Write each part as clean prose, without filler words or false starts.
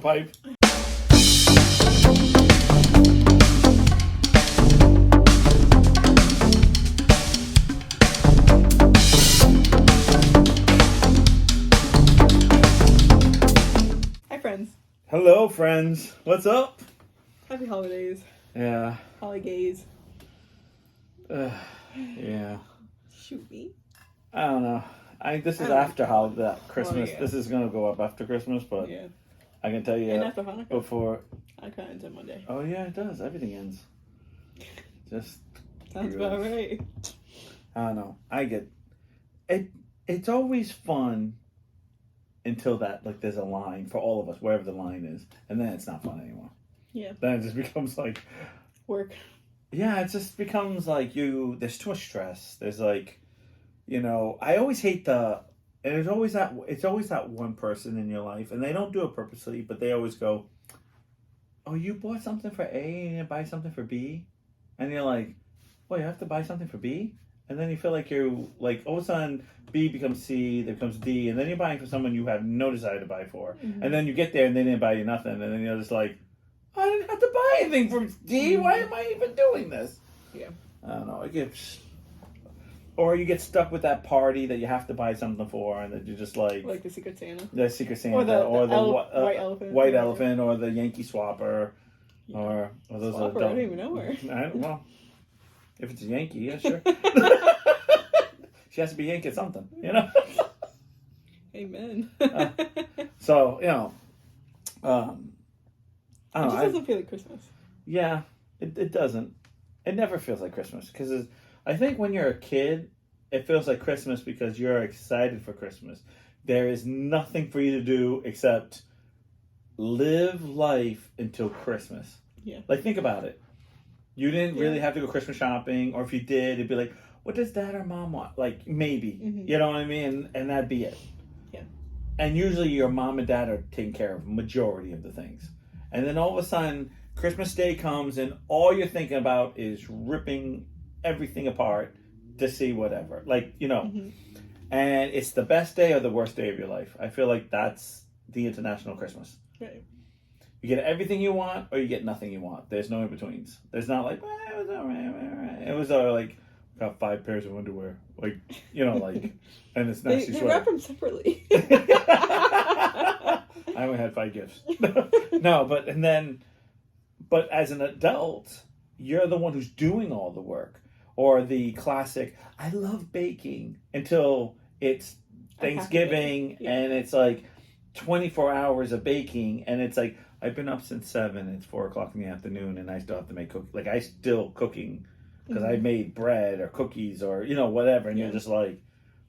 pipe. Hi, friends. Hello, friends. What's up? Happy holidays. Yeah. Holidays. Yeah. Shoot me. I don't know. This is I don't after Christmas. yeah. This is gonna go up after Christmas, but Yeah. I can tell you And after Hanukkah. before. Hanukkah ends on Monday. Oh yeah, it does. Everything ends. Just Sounds about right. I don't know. I get it. It's always fun until there's a line for all of us, wherever the line is, and then it's not fun anymore. Yeah. Then it just becomes like Work. Yeah, it just becomes like there's too much stress. There's I always hate and it's always that one person in your life, and they don't do it purposely, but they always go, "Oh, you bought something for A and you didn't buy something for B?" And you're like, "Well, you have to buy something for B?" And then you feel like you're like, all of a sudden, B becomes C, then becomes D, and then you're buying for someone you have no desire to buy for. Mm-hmm. And then you get there and they didn't buy you nothing, and then you're just like, I didn't have to buy anything from D. Why am I even doing this? Yeah. I don't know. Or you get stuck with that party that you have to buy something for, and that you're just like the Secret Santa. The Secret Santa, or the White Elephant. White Elephant, or the Yankee Swapper, yeah. or those Swapper, are. I don't even know her. Well, if it's a Yankee, yeah, sure. She has to be Yankee at something, Amen. So I don't know. It just doesn't feel like Christmas. Yeah, it doesn't. It never feels like Christmas because I think when you're a kid, it feels like Christmas because you're excited for Christmas. There is nothing for you to do except live life until Christmas. Yeah. Like, think about it. You didn't really have to go Christmas shopping, or if you did, it'd be like, what does dad or mom want? Like, maybe. Mm-hmm. You know what I mean? And that'd be it. Yeah. And usually your mom and dad are taking care of majority of the things. And then all of a sudden, Christmas Day comes and all you're thinking about is ripping everything apart to see whatever. Mm-hmm. And it's the best day or the worst day of your life. I feel like that's the international Christmas. Right. You get everything you want or you get nothing you want. There's no in-betweens. There's not like, it was all right. It was like, got 5 pairs of underwear. Like, and it's nasty They sweater. wrap them separately. I only had 5 gifts. No, but as an adult, you're the one who's doing all the work. Or the classic, I love baking until it's Thanksgiving and it's like 24 hours of baking and it's like, I've been up since 7, it's 4 o'clock in the afternoon and I still have to make cookies. Like, I still cooking because I made bread or cookies or, whatever. And you're just like,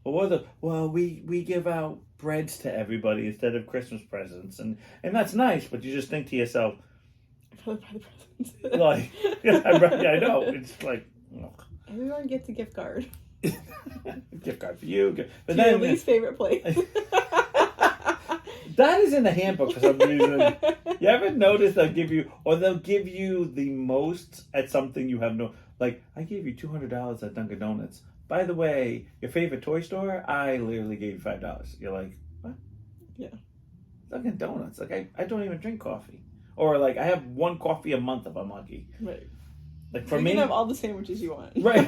well, we give out breads to everybody instead of Christmas presents. And that's nice, but you just think to yourself, I'd rather buy the presents. like, I know. It's like, ugh. Everyone gets a gift card. Gift card for you. But to your least favorite place. That is in the handbook for some reason. You ever notice they'll give you the most at something you have no... Like, I gave you $200 at Dunkin' Donuts. By the way, your favorite toy store, I literally gave you $5. You're like, what? Yeah. Dunkin' Donuts. Like, I don't even drink coffee. Or, like, I have 1 coffee a month if I'm lucky. Right. Like, for you me... can have all the sandwiches you want. Right.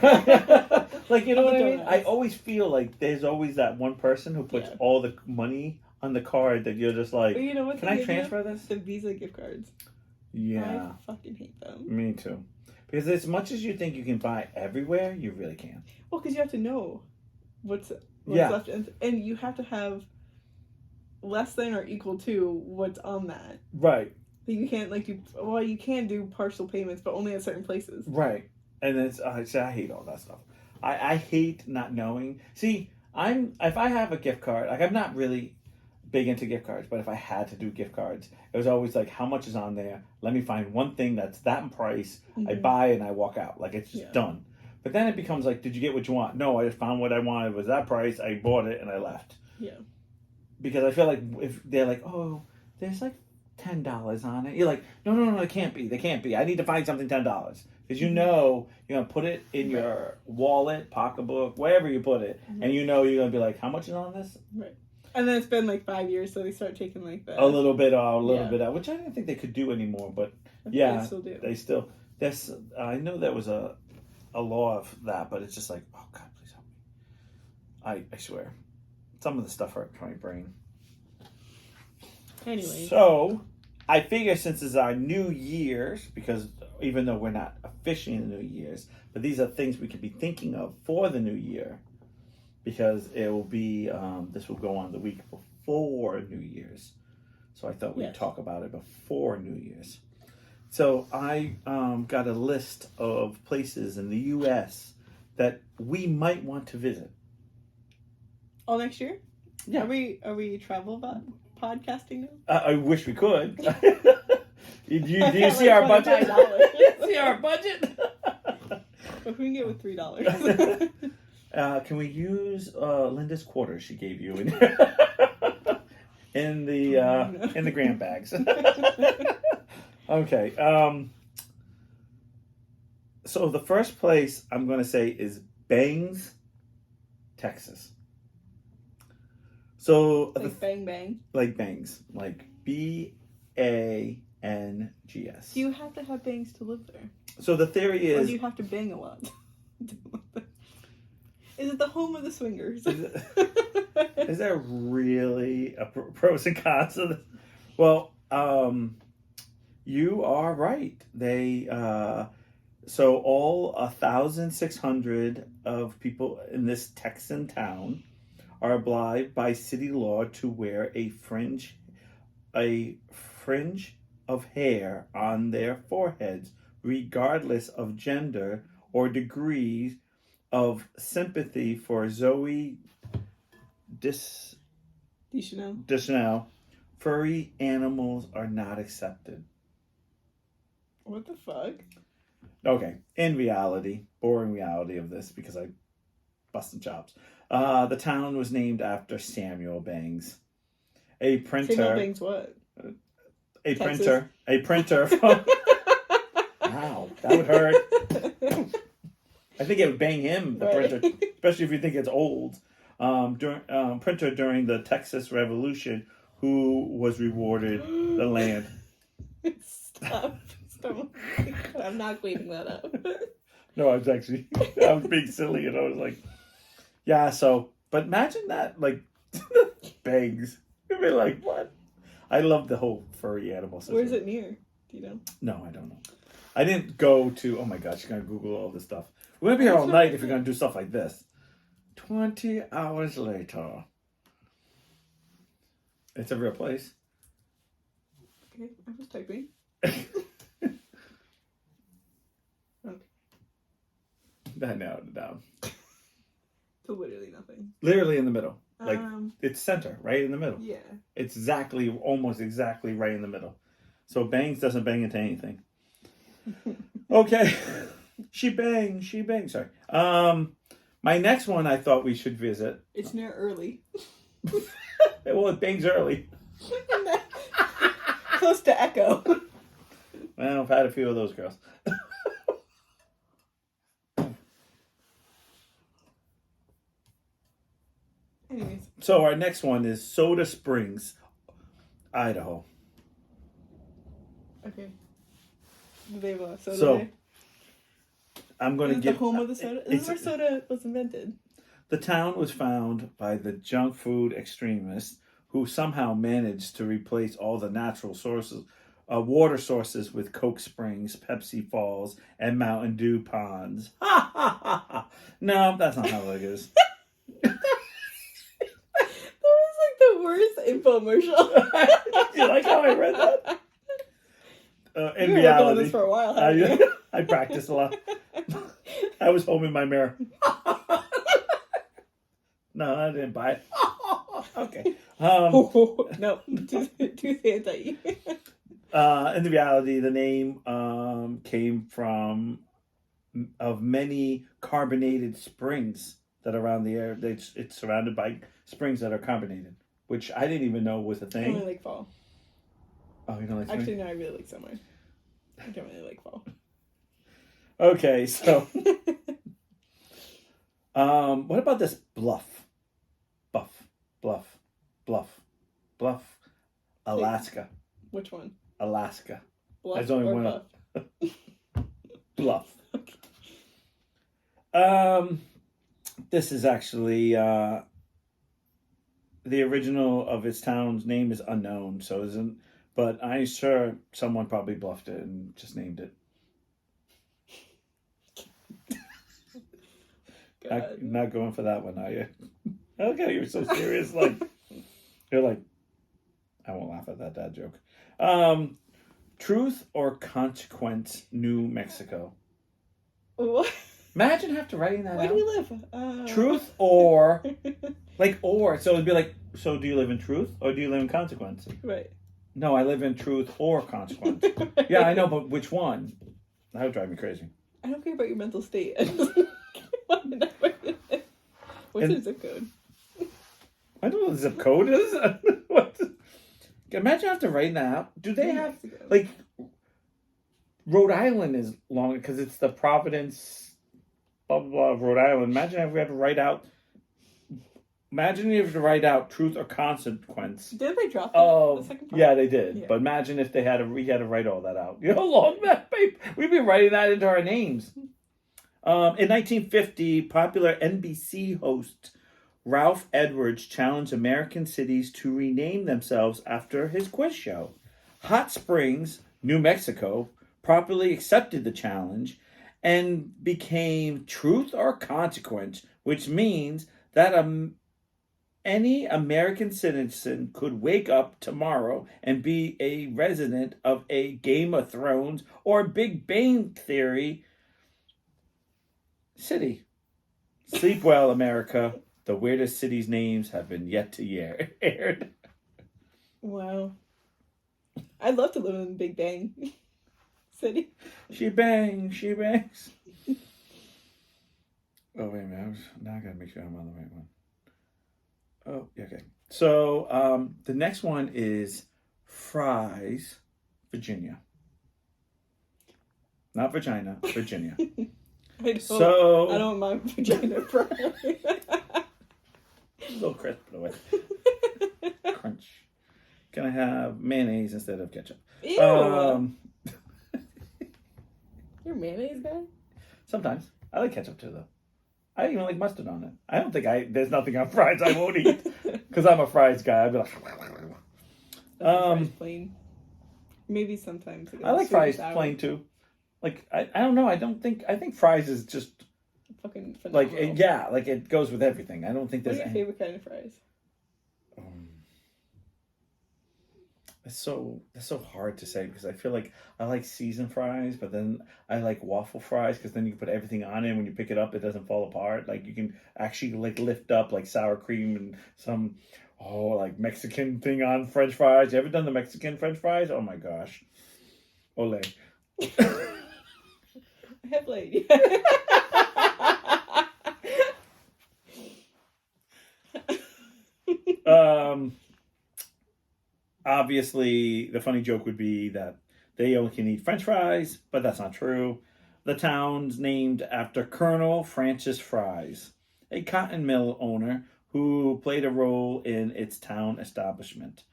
Like, you know what I mean? I always feel like there's always that one person who puts all the money on the card that you're just like, you know what? Can I transfer this? The Visa gift cards. Yeah. I fucking hate them. Me too. Because as much as you think you can buy everywhere, you really can't. Well, because you have to know what's left. And you have to have less than or equal to what's on that. Right. You can't, you can do partial payments, but only at certain places. Right. And it's, I hate all that stuff. I hate not knowing. See, if I have a gift card, like, I'm not really big into gift cards, but if I had to do gift cards, it was always like, how much is on there? Let me find one thing that's that in price. Mm-hmm. I buy and I walk out. Like, it's just done. But then it becomes like, did you get what you want? No, I just found what I wanted. It was that price. I bought it and I left. Yeah. Because I feel like if they're like, oh, there's like $10 on it. You're like, no, it can't be. They can't be. I need to find something $10. Because you're going to put it in your wallet, pocketbook, wherever you put it. Mm-hmm. And you're going to be like, how much is on this? Right. And then it's been like 5 years, so they start taking like the a little bit out, which I didn't think they could do anymore. But yeah, they still do. they still. There's. I know there was a law of that, but it's just like, oh God, please help me. I swear, some of the stuff hurt my brain. Anyway, so I figure since it's our New Year's, because even though we're not officially in the New Year's, but these are things we could be thinking of for the New Year, because it will be this will go on the week before New Year's. So I thought we'd talk about it before New Year's. So I got a list of places in the U.S. that we might want to visit. All next year? Yeah. Are we travel podcasting now? I wish we could. Do you see our budget? See our budget? If we can get with $3. Can we use Linda's quarters she gave you in the grant bags? Okay. So the first place I'm going to say is Bangs, Texas. So like bang bang. Like bangs, like BANGS. Do you have to have bangs to live there? So the theory is, or do you have to bang a lot? Is it the home of the swingers? Is there really a pros and cons of this? Well, you are right. They so all 1,600 of people in this Texan town are obliged by city law to wear a fringe of hair on their foreheads, regardless of gender or degrees of sympathy for Zoe Deschanel. Furry animals are not accepted. What the fuck? Okay, in reality, boring reality of this, because I busted chops. The town was named after Samuel Bangs, a printer. Samuel Bangs what? A Texas? printer from. Wow, that would hurt. I think it would bang him, the printer, especially if you think it's old. Printer during the Texas Revolution, who was rewarded the land. Stop. I'm not cleaning that up. No, I was being silly, and I was like, yeah. So, but imagine that, like, Bangs. You'd be like, what? I love the whole furry animal system. Where's it near? Do you know? No, I don't know. I didn't go to. Oh my gosh, you're gonna Google all this stuff. We're gonna be here all night if you're gonna do stuff like this. 20 hours later. It's a real place. Okay, I was typing. Okay. That narrowed it down. To literally nothing. Literally in the middle. Like, it's center, right in the middle. Yeah. It's almost exactly right in the middle. So Bangs doesn't bang into anything. Okay. She bangs. Sorry. My next one I thought we should visit. It's near Early. Well, it bangs early. Close to Echo. Well, I've had a few of those girls. Anyways. So our next one is Soda Springs, Idaho. Okay. Do they have a soda there? I'm going to give... the home of the soda? This is where soda was invented. The town was found by the junk food extremists who somehow managed to replace all the natural sources, water sources with Coke Springs, Pepsi Falls, and Mountain Dew ponds. Ha ha ha ha! No, that's not how it is. That was like the worst infomercial. You like how I read that? In You've been reality, on this for a while, haven't you? I practiced a lot. I was home in my mirror. No, I didn't buy it. Okay. No, too fancy. In the reality, the name came from of many carbonated springs that are around the area. It's surrounded by springs that are carbonated, which I didn't even know was a I thing. only like fall. Oh, you don't like spring? Actually, no, I really like summer. I don't really like fall. Okay, so what about this bluff? Bluff, Alaska, Which one? Alaska. Bluff There's only or one. Buff? Bluff. This is actually the original of its town's name is unknown, so isn't. But I'm sure someone probably bluffed it and just named it. Not going for that one, are you? Okay, you're so serious. Like you're like, I won't laugh at that dad joke. Truth or Consequence, New Mexico. What? Imagine have to writing that Where out. do you live? Truth or or. So it'd be like, so do you live in truth or do you live in consequence? Right. No, I live in truth or consequence. Right. Yeah, I know, but which one? That would drive me crazy. I don't care about your mental state. I just want to know where you live. What's your zip code? I don't know what the zip code is. What? Imagine have to write that out. Do they have like Rhode Island is long because it's the Providence, blah blah blah of Rhode Island. Imagine if we have to write out. Imagine you have to write out truth or consequence. Did they drop Oh, the second part? Yeah, they did. Yeah. But imagine if we had to write all that out. You know how long that paper? We'd be writing that into our names. In 1950, popular NBC host Ralph Edwards challenged American cities to rename themselves after his quiz show. Hot Springs, New Mexico, properly accepted the challenge and became Truth or Consequence, which means that any American citizen could wake up tomorrow and be a resident of a Game of Thrones or Big Bang Theory city. Sleep well, America. The weirdest cities' names have been yet to aired. Wow. I'd love to live in Big Bang City. She bangs. Oh, wait a minute. Now I gotta make sure I'm on the right one. Oh, okay. So the next one is Fry's, Virginia. Not vagina, Virginia. I don't mind vagina fry. A little crisp, by the way. Crunch. Can I have mayonnaise instead of ketchup? Ew. You're a mayonnaise guy? Sometimes. I like ketchup too, though. I even like mustard on it. I don't think there's nothing on fries I won't eat. Because I'm a fries guy. I'd be like... fries plain. Maybe sometimes. I like fries plain too. Like, I don't know. I think fries is just... Fucking phenomenal. Like it goes with everything. I don't think there's... What's your favorite kind of fries? It's so hard to say because I feel like I like seasoned fries, but then I like waffle fries because then you can put everything on it. And when you pick it up, it doesn't fall apart. Like you can actually like lift up like sour cream and some like Mexican thing on French fries. You ever done the Mexican French fries? Oh my gosh, ole. I have like. Obviously, the funny joke would be that they only can eat French fries, but that's not true. The town's named after Colonel Francis Fries, a cotton mill owner who played a role in its town establishment.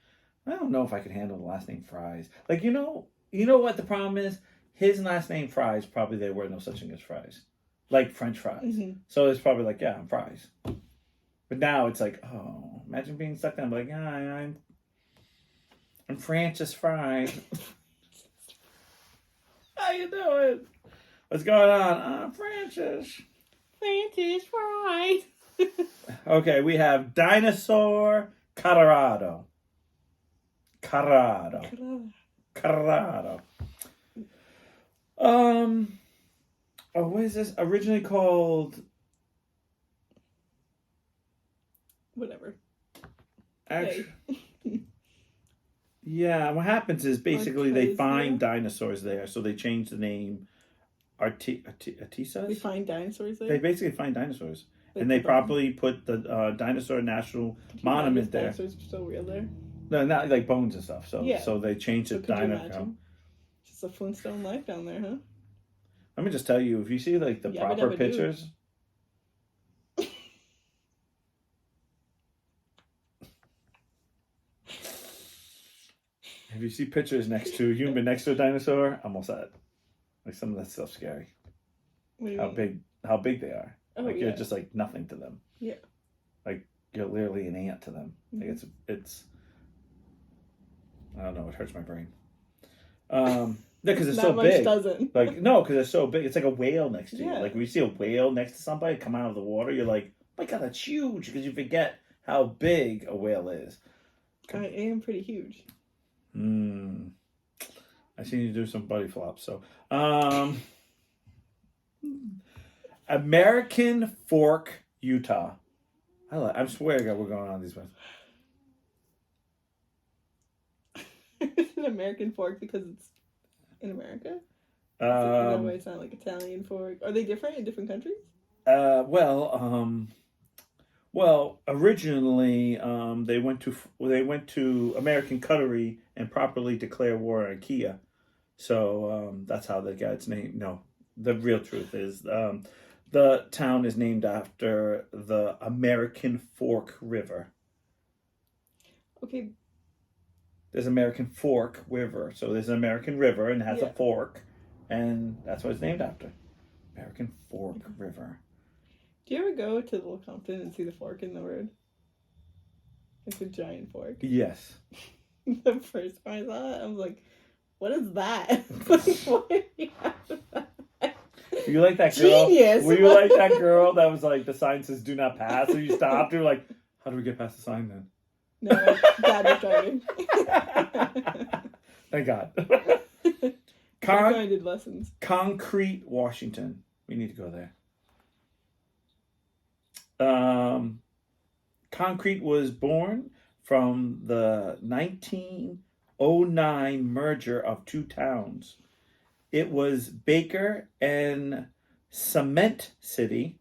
I don't know if I could handle the last name Fries. Like, you know what the problem is? His last name Fries, probably there were no such thing as fries. Like French fries. Mm-hmm. So it's probably like, yeah, I'm Fries. But now it's like, oh, imagine being stuck down like, hi, I'm Francis Fry. How you doing? What's going on? I'm Francis. Francis Fry. Okay, we have Dinosaur Colorado. Colorado. What is this? Originally called... Whatever. Actually... Yeah, what happens is basically they find dinosaurs there, so they change the name. Artisas? They find dinosaurs there? They basically find dinosaurs. And they properly put the Dinosaur National Monument there. Dinosaurs are still real there? No, not like bones and stuff. So so they changed it to Dino. Just a Flintstone life down there, huh? Let me just tell you, if you see like the proper pictures... If you see pictures next to a human next to a dinosaur, I'm all set. Like some of that stuff's scary. What do you How mean? big they are. Oh, Like yeah. you're just like nothing to them. Yeah. Like you're literally an ant to them. Like it's. I don't know. It hurts my brain. Because it's so Not much big. doesn't. Like no, because it's so big. It's like a whale next to you. Yeah. Like when you see a whale next to somebody come out of the water, you're like, oh my God, that's huge. Because you forget how big a whale is. I am pretty huge. I seen you do some buddy flops. So, American Fork, Utah. I swear to God, we're going on these ones. It's an American fork because it's in America? Is that why it's not like Italian fork? Are they different in different countries? Well, originally, they went to American Cutlery and properly declared war on IKEA. So, that's how they got its name. No, the real truth is, the town is named after the American Fork River. Okay. There's American Fork River. So there's an American river and it has a fork. And that's what it's named after. American Fork River. Do you ever go to Little Compton and see the fork in the road? Like a giant fork? Yes. The first time I saw it, I was like, what is that? Like, why do you have that? Were you like that girl? Genius! Were you like that girl that was like, the sign says do not pass? So you stopped. You're like, how do we get past the sign then? No, my dad was driving. Thank God. I did lessons. Concrete, Washington. We need to go there. Concrete was born from the 1909 merger of two towns. It was Baker and Cement City,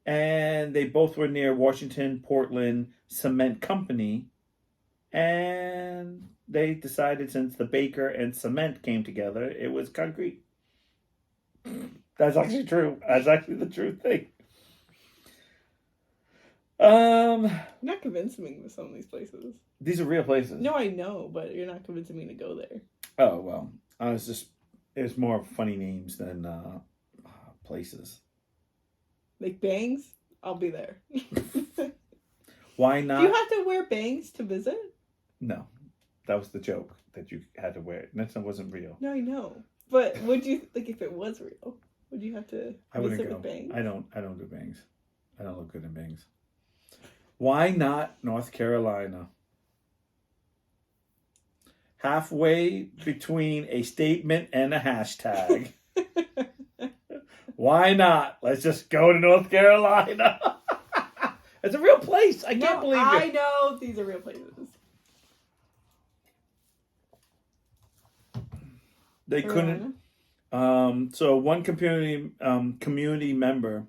and they both were near Washington Portland Cement Company, and they decided since the Baker and Cement came together, it was concrete. That's actually true. That's actually the true thing. You're not convincing me with some of these places. These are real places. No, I know, but you're not convincing me to go there. Oh, well. It's more funny names than places. Like bangs? I'll be there. Why not? Do you have to wear bangs to visit? No. That was the joke, that you had to wear it. That wasn't real. No, I know. But would you, like, if it was real, would you have to visit with bangs? I don't do bangs. I don't look good in bangs. Why not North Carolina? Halfway between a statement and a hashtag. Why not? Let's just go to North Carolina. It's a real place. I can't believe it. I know these are real places. They couldn't. So one community member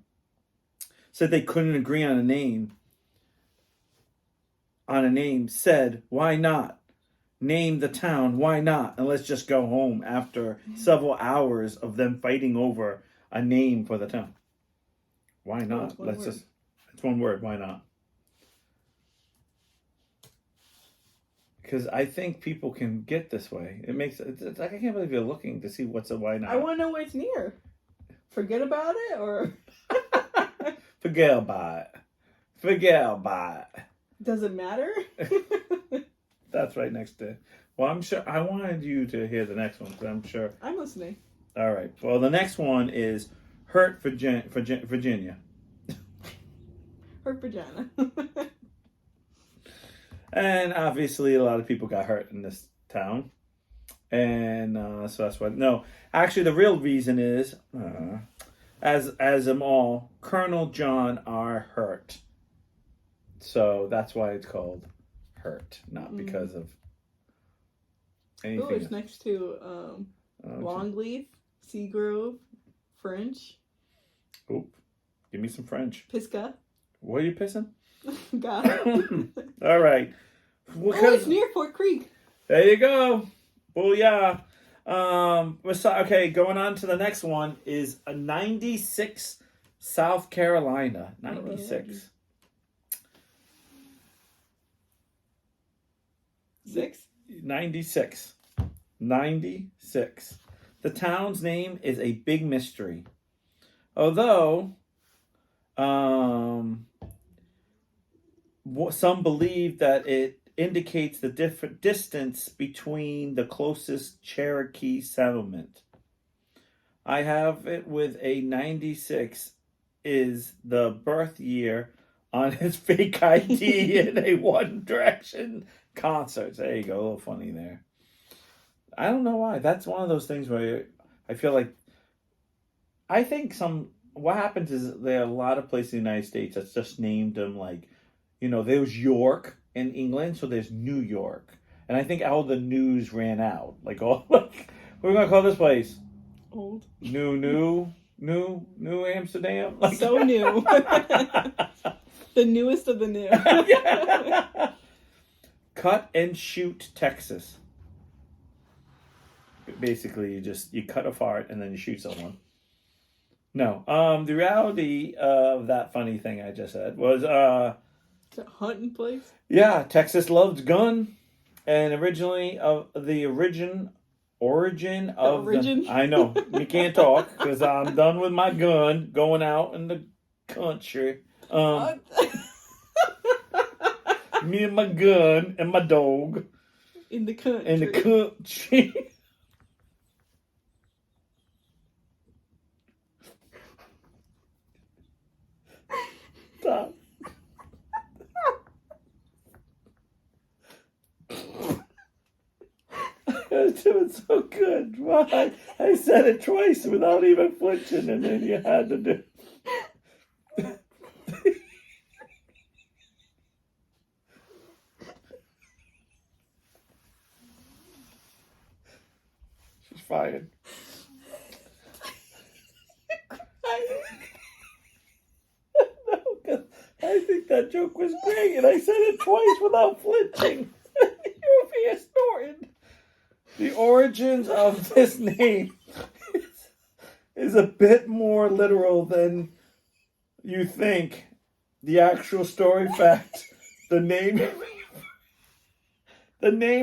said they couldn't agree on a name. Said, why not? Name the town, why not? And let's just go home after several hours of them fighting over a name for the town. Why not? It's one word, why not? Because I think people can get this way. It's like I can't believe you're looking to see what's a why not. I want to know where it's near. Forget about it or Forget about it. Does it matter? That's right next to. Well, I'm sure. I wanted you to hear the next one, because I'm sure. I'm listening. All right. Well, the next one is Hurt, Virginia. Hurt vagina. And obviously, a lot of people got hurt in this town, and so that's why. No, actually, the real reason is, as them all, Colonel John R. Hurt. So that's why it's called Hurt, not because of anything. Oh, it's next to Longleaf, Seagrove, French. Oop. Give me some French. Pisca. What are you pissing? Got it. All right. It's near Fort Creek. There you go. Booyah. Okay, going on to the next one is a 96 South Carolina. 96. 6? 96. 96. The town's name is a big mystery. Although, some believe that it indicates the different distance between the closest Cherokee settlement. I have it with a 96 is the birth year on his fake ID in a One Direction concert. There you go, a little funny there. I don't know why. That's one of those things where I feel like what happens is there are a lot of places in the United States that's just named them like, there's York in England, so there's New York. And I think all the news ran out. Like, what are we going to call this place? Old. New Amsterdam? Like, so new. The newest of the new. Cut and Shoot, Texas. Basically, you cut a fart and then you shoot someone. No. The reality of that funny thing I just said was it's a hunting place? Yeah, Texas loved gun. And originally of the origin of the I know. We can't talk because I'm done with my gun going out in the country. Me and my gun and my dog. In the country. In the country. Stop. It was so good. Why? I said it twice without even flinching, and then you had to do. She's fired. No, 'cause I think that joke was great, and I said it twice without flinching. You were being snorted. The origins of this name is a bit more literal than you think. The actual story fact, the name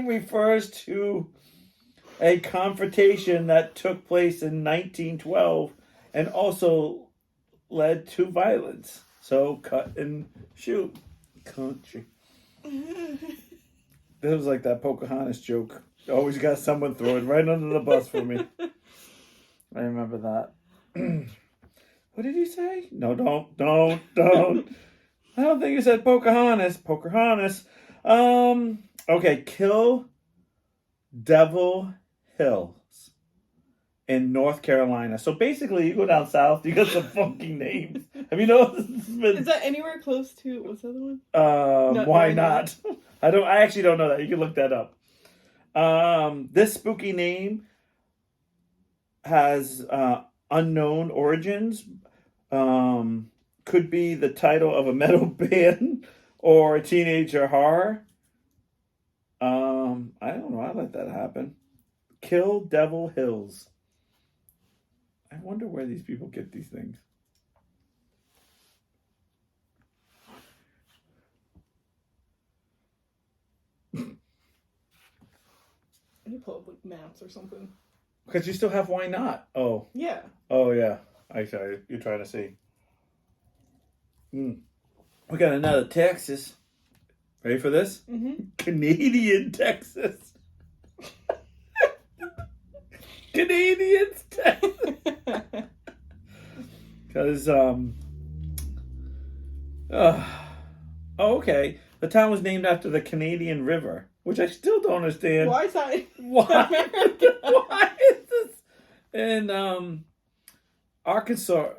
refers to a confrontation that took place in 1912 and also led to violence. So cut and shoot. Country. That was like that Pocahontas joke. Always got someone throwing right under the bus for me. I remember that. What did you say? No, don't. I don't think you said Pocahontas. Pocahontas. Okay, Kill Devil Hills in North Carolina. So basically, you go down south, you got some funky names. Have you noticed? Is that anywhere close to what's the other one? Why not? I actually don't know that. You can look that up. This spooky name has unknown origins. Could be the title of a metal band or a teenager horror. I don't know. I let that happen. Kill Devil Hills. I wonder where these people get these things. You pull up like maps or something. Because you still have Why Not? Oh. Yeah. Oh, yeah. I sorry. You're trying to see. We got another Texas. Ready for this? Mm-hmm. Canadian Texas. Canadians Texas. Because, okay. The town was named after the Canadian River, which I still don't understand. Why is that? Why is this in Arkansas?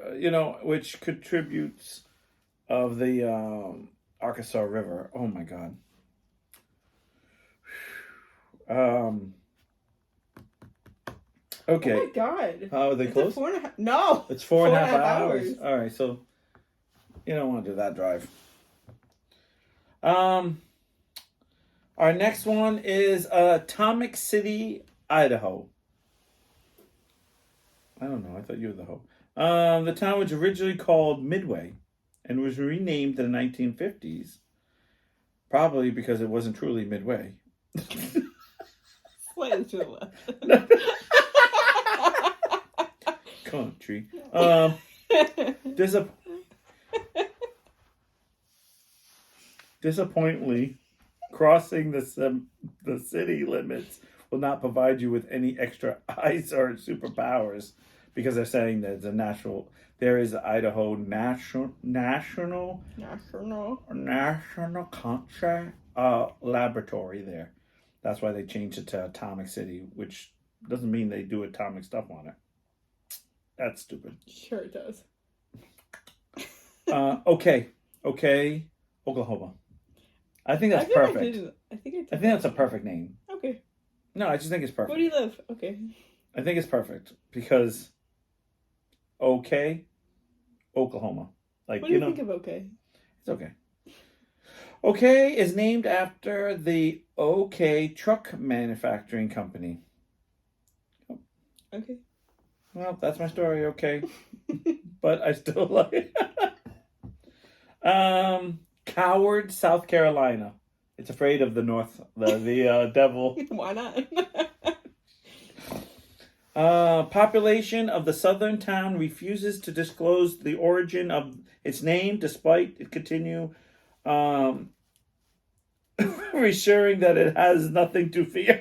Which contributes of the Arkansas River. Oh my God. Okay. Oh my God. Are they close? 4.5. No. It's 4.5 hours. All right, so you don't want to do that drive. Our next one is Atomic City, Idaho. I don't know. I thought you were the hoe. The town was originally called Midway and was renamed in the 1950s. Probably because it wasn't truly Midway. Slightly to the left. Country. Disappointingly, crossing the city limits will not provide you with any extra ice or superpowers, because they're saying that there is an Idaho national country laboratory there. That's why they changed it to Atomic City, which doesn't mean they do atomic stuff on it. That's stupid. Sure it does. Okay, Oklahoma. I think that's perfect. I think that's a perfect name. Okay. No, I just think it's perfect. Where do you live? Okay. I think it's perfect because Oklahoma. Like, what do you think of okay? It's okay. Okay is named after the OK truck manufacturing company. Okay. Well, that's my story, okay. But I still like it. Coward, South Carolina. It's afraid of the the devil. Why not? Population of the southern town refuses to disclose the origin of its name, despite it continue reassuring that it has nothing to fear.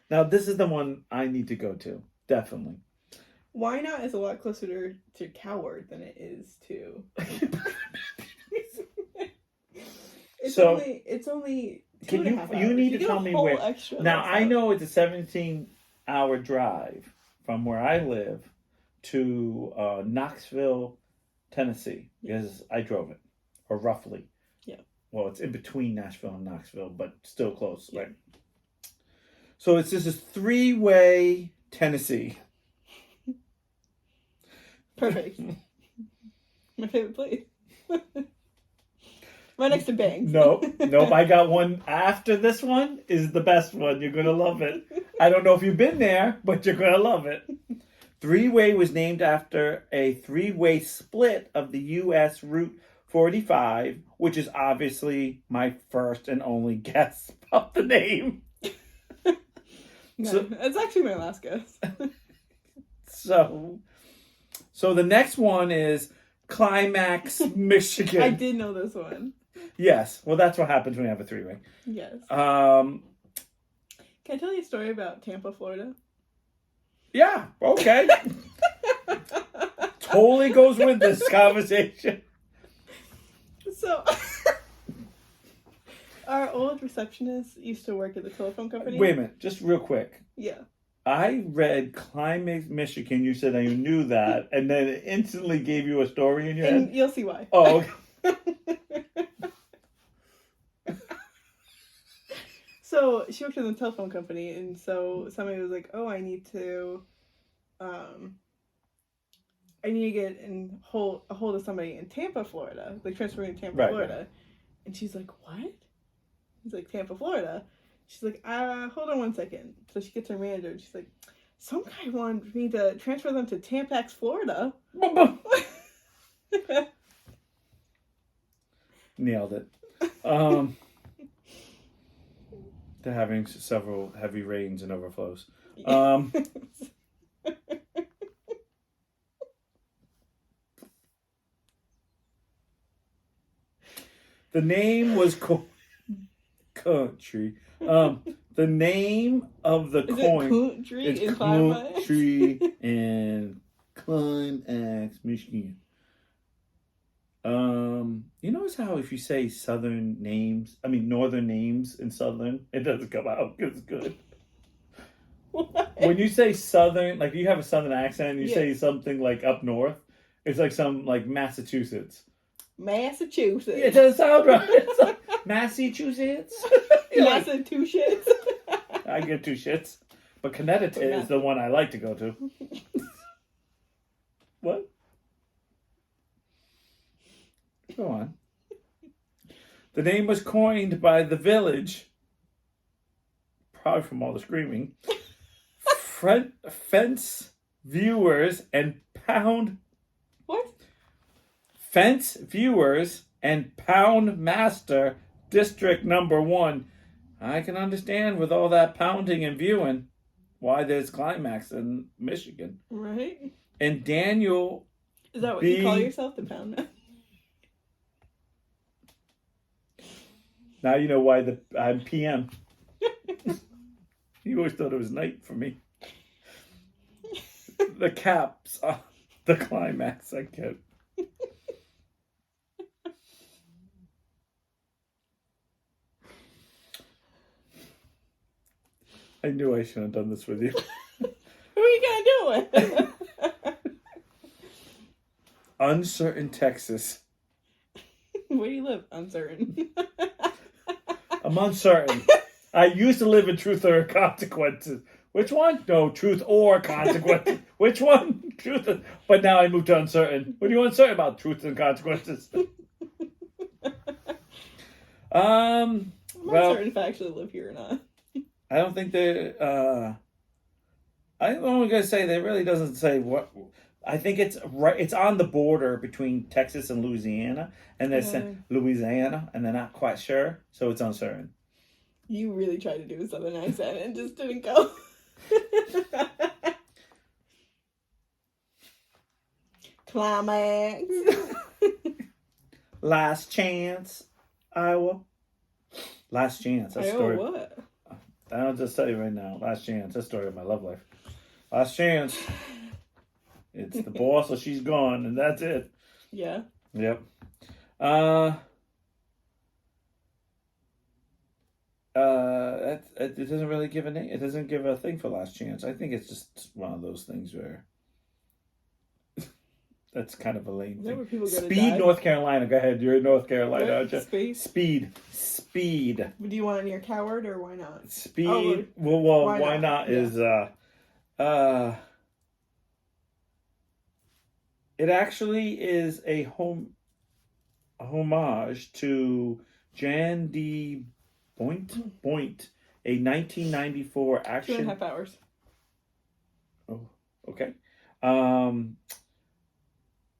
Now, this is the one I need to go to. Definitely. Why not is a lot closer to coward than it is to... It's only can you, you need to tell me where. Now, I know it's a 17-hour drive from where I live to Knoxville, Tennessee, because I drove it, or roughly. Yeah. Well, it's in between Nashville and Knoxville, but still close, right? So it's just a 3-way Tennessee. Perfect. My favorite place. Right next to Banks. Nope. I got one after this one is the best one. You're going to love it. I don't know if you've been there, but you're going to love it. 3-way was named after a 3-way split of the U.S. Route 45, which is obviously my first and only guess of the name. No, it's actually my last guess. So the next one is Climax, Michigan. I did know this one. Yes. Well, that's what happens when you have a 3-way. Yes. Can I tell you a story about Tampa, Florida? Yeah. Okay. Totally goes with this conversation. So, our old receptionist used to work at the telephone company. Wait a minute. Just real quick. Yeah. I read Climax, Michigan. You said you knew that, and then it instantly gave you a story in your head. You'll see why. Oh, okay. So she worked in the telephone company, and so somebody was like, "Oh, I need to get a hold of somebody in Tampa, Florida, like transferring to Tampa, Florida." Right. And she's like, "What?" He's like, "Tampa, Florida." She's like, hold on one second. So she gets her manager, and she's like, "Some guy wanted me to transfer them to Tampax, Florida." Nailed it. They're having several heavy rains and overflows. The name was country. The name of the coin is country in Climax, Michigan. You notice how if you say northern names in southern, it doesn't come out as good. What? When you say southern, like you have a southern accent, and you say something like up north, it's like some like Massachusetts. Massachusetts. It doesn't sound right. It's like Massachusetts. Massachusetts. I give 2 shits, but Connecticut is the one I like to go to. What? Go on. The name was coined by the village, probably from all the screaming, fence viewers and pound... What? Fence viewers and pound master district number 1 I can understand with all that pounding and viewing why there's climax in Michigan. Right? And Daniel... Is that what you call yourself, the pound now? Now you know why I'm PM. You always thought it was night for me. The caps, the climax I get. I knew I shouldn't have done this with you. Who are you gonna do it with? Uncertain Texas. Where do you live? Uncertain. I'm uncertain. I used to live in Truth or Consequences. Which one? No, Truth or Consequences. Which one? Truth. But now I moved to uncertain. What are you uncertain about? Truth and Consequences. I'm uncertain if I actually live here or not. I don't think they. I'm only gonna say that really doesn't say what. I think it's right. It's on the border between Texas and Louisiana, and they're saying Louisiana, and they're not quite sure, so it's uncertain. You really tried to do a southern accent and just didn't go. Climax. Last chance, Iowa. Last chance. That's Iowa story. what? I'll just tell you right now. Last chance. That's the story of my love life. Last chance. It's the boss, so she's gone, and that's it. Yeah. Yep. It doesn't really give a name. It doesn't give a thing for Last Chance. I think it's just one of those things where that's kind of a lame thing. Where people Speed, die? North Carolina. Go ahead. You're in North Carolina, aren't you? Speed. Speed. Do you want it near Coward or why not? Speed. Oh, well, why not? Yeah. Is it actually is a homage to Jan D. Boint, a 1994 action. 2.5 hours. Oh, okay.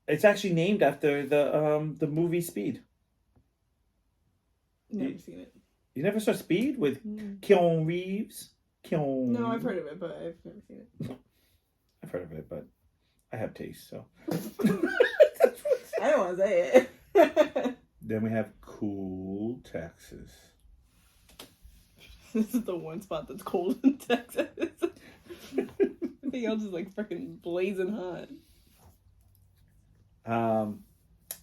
It's actually named after the movie Speed. Never seen it. You never saw Speed with Keanu Reeves? No, I've heard of it, but I've never seen it. I've heard of it, but I have taste, so. I don't want to say it. Then we have Cool Texas. This is the one spot that's cold in Texas. Everything else is like freaking blazing hot.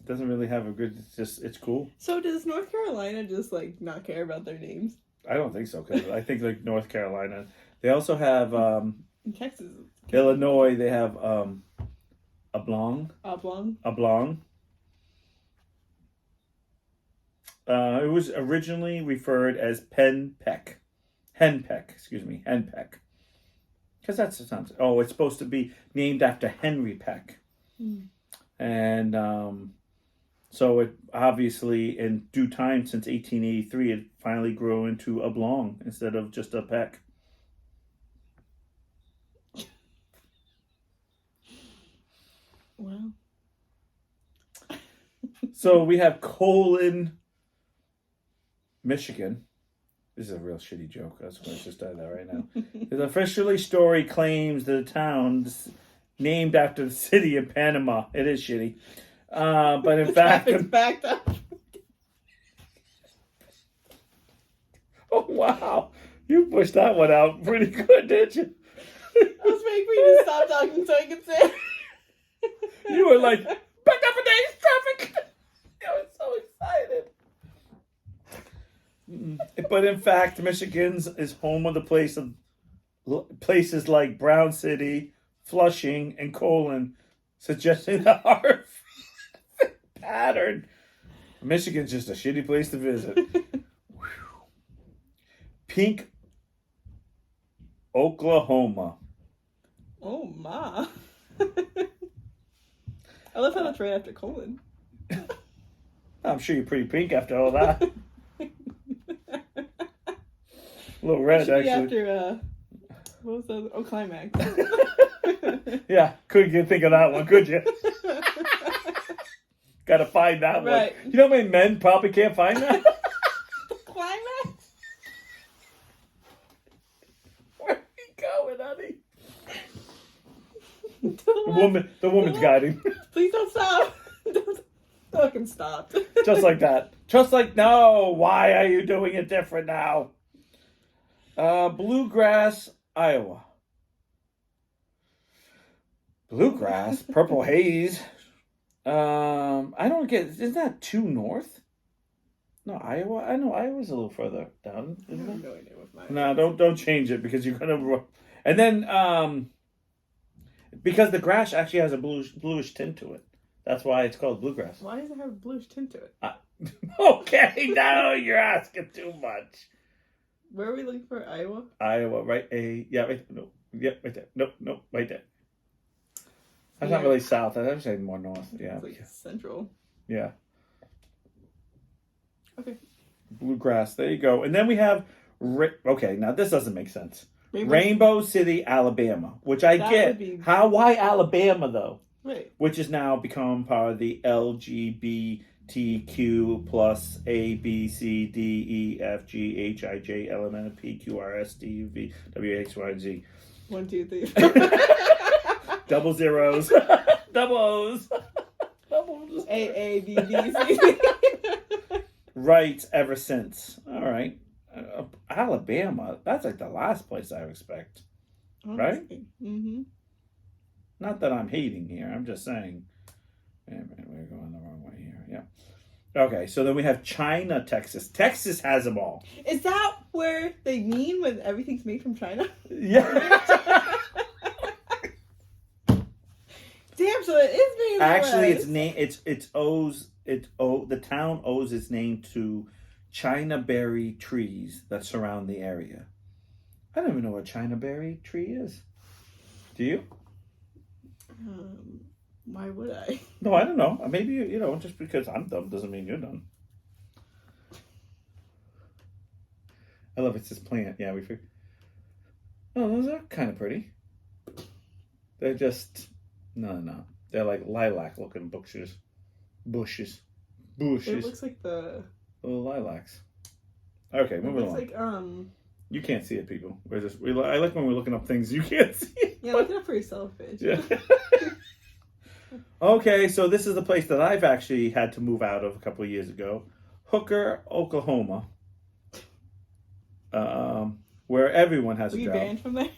Doesn't really have a good. It's cool. So does North Carolina just like not care about their names? I don't think so, because I think like North Carolina. They also have In Texas. Illinois. They have Oblong. It was originally referred as Henpeck. Henpeck. Because that's the sounds. Oh, it's supposed to be named after Henry Peck. And so it obviously, in due time, since 1883, it finally grew into Oblong instead of just a peck. Wow. So we have Colon, Michigan. This is a real shitty joke. That's why I just started that right now. The officially story claims the town's named after the city of Panama. It is shitty. But in fact... It's backed up. Oh, wow. You pushed that one out pretty good, didn't you? I was waiting for you to stop talking so I could say it. You were like, back up for days traffic. I was so excited. But in fact, Michigan's is home of places like Brown City, Flushing, and Colon, suggesting the hard pattern. Michigan's just a shitty place to visit. Pink, Oklahoma. Oh my. I love how that's right after Colon. I'm sure you're pretty pink after all that. A little red, actually. After, what was that? Oh, Climax. Yeah, couldn't think of that one, could you? Gotta find that right. one. You know how many men probably can't find that? Climax? The woman's guiding. Please don't stop. Don't fucking stop. Just like that. Just like, no, why are you doing it different now? Bluegrass, Iowa. Bluegrass, Purple Haze. I don't get, isn't that too north? No, Iowa? I know Iowa's a little further down, isn't it? No idea what mine No, don't change it because you're gonna. And then, because the grass actually has a bluish tint to it. That's why it's called bluegrass. Why does it have a bluish tint to it? Okay, now you're asking too much. Where are we looking for? Iowa? Iowa, right? Right. No, right there. No, right there. That's Yeah. not really south. I would say more north. Yeah. It's like central. Yeah. Okay. Bluegrass. There you go. And then we have. Okay, now this doesn't make sense. Rainbow City, Alabama, which I That get. would be- Why Alabama though? Wait. Which has now become part of the LGBTQ plus A B C D E F G H I J L M N P Q R S T U V W X Y Z. 1, 2, 3. Double zeros. Double O's. Doubles. A B B C. Right ever since. All right. Alabama. That's like the last place I would expect. Right? Mm-hmm. Not that I'm hating here. I'm just saying. Man, we're going the wrong way here. Yeah. Okay, so then we have China, Texas. Texas has them all. Is that where they mean when everything's made from China? Yeah. Damn, so it is made. Actually, its name the town owes its name to China berry trees that surround the area. I don't even know what a China berry tree is. Do you? Why would I? No, I don't know. Maybe just because I'm dumb doesn't mean you're dumb. I love it's this plant. Yeah, we figured. Oh, those are kind of pretty. They're just no. They're like lilac-looking bushes. It looks like the Little lilacs. Okay, moving looks along. like You can't see it, people. I like when we're looking up things you can't see. Yeah, look it up for yourself, bitch. Yeah. Okay, so this is the place that I've actually had to move out of a couple of years ago. Hooker, Oklahoma. Where everyone has a Were you job. banned from there?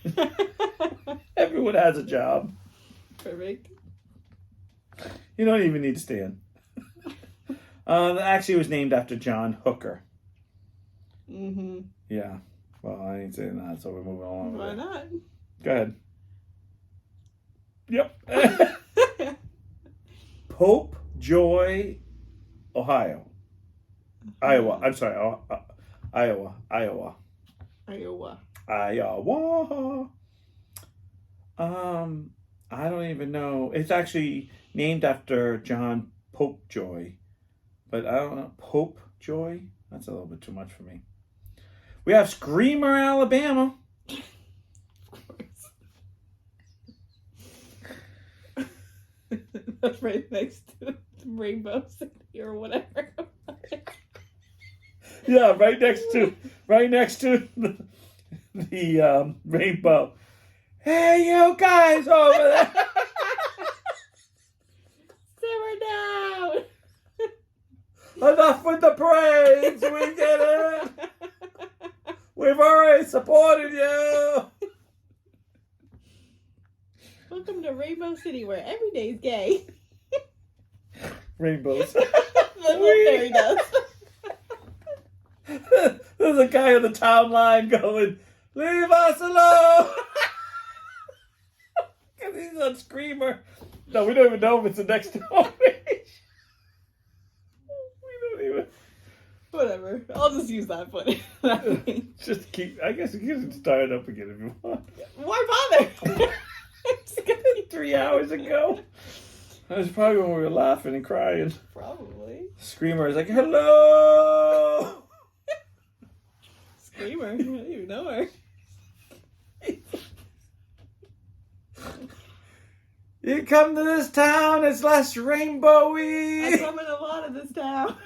Everyone has a job. Perfect. You don't even need to stand. Actually, it was named after John Hooker. Mm-hmm. Yeah. Well, I ain't saying that, so we're moving along. Why not? Go ahead. Yep. Pope Joy, Ohio. Iowa. I'm sorry. Iowa. Iowa. I don't even know. It's actually named after John Popejoy. But I don't know. Pope Joy? That's a little bit too much for me. We have Screamer, Alabama. That's right next to Rainbow City or whatever. Yeah, right next to the rainbow. Hey, you guys over there! Simmer down. Enough with the parades. We did it. We've already supported you. Welcome to Rainbow City, where every day's gay. Rainbows. The military does. There's a guy on the town line going, "Leave us alone!" Because he's on Screamer. No, we don't even know if it's the next door. We don't even. Whatever. I'll just use that footage. Just keep. I guess you can start it up again if you want. Why bother? 3 hours ago. That was probably when we were laughing and crying. Probably. Screamer is like, "Hello." Screamer. I don't even know her. You come to this town, it's less rainbowy. I come in a lot of this town.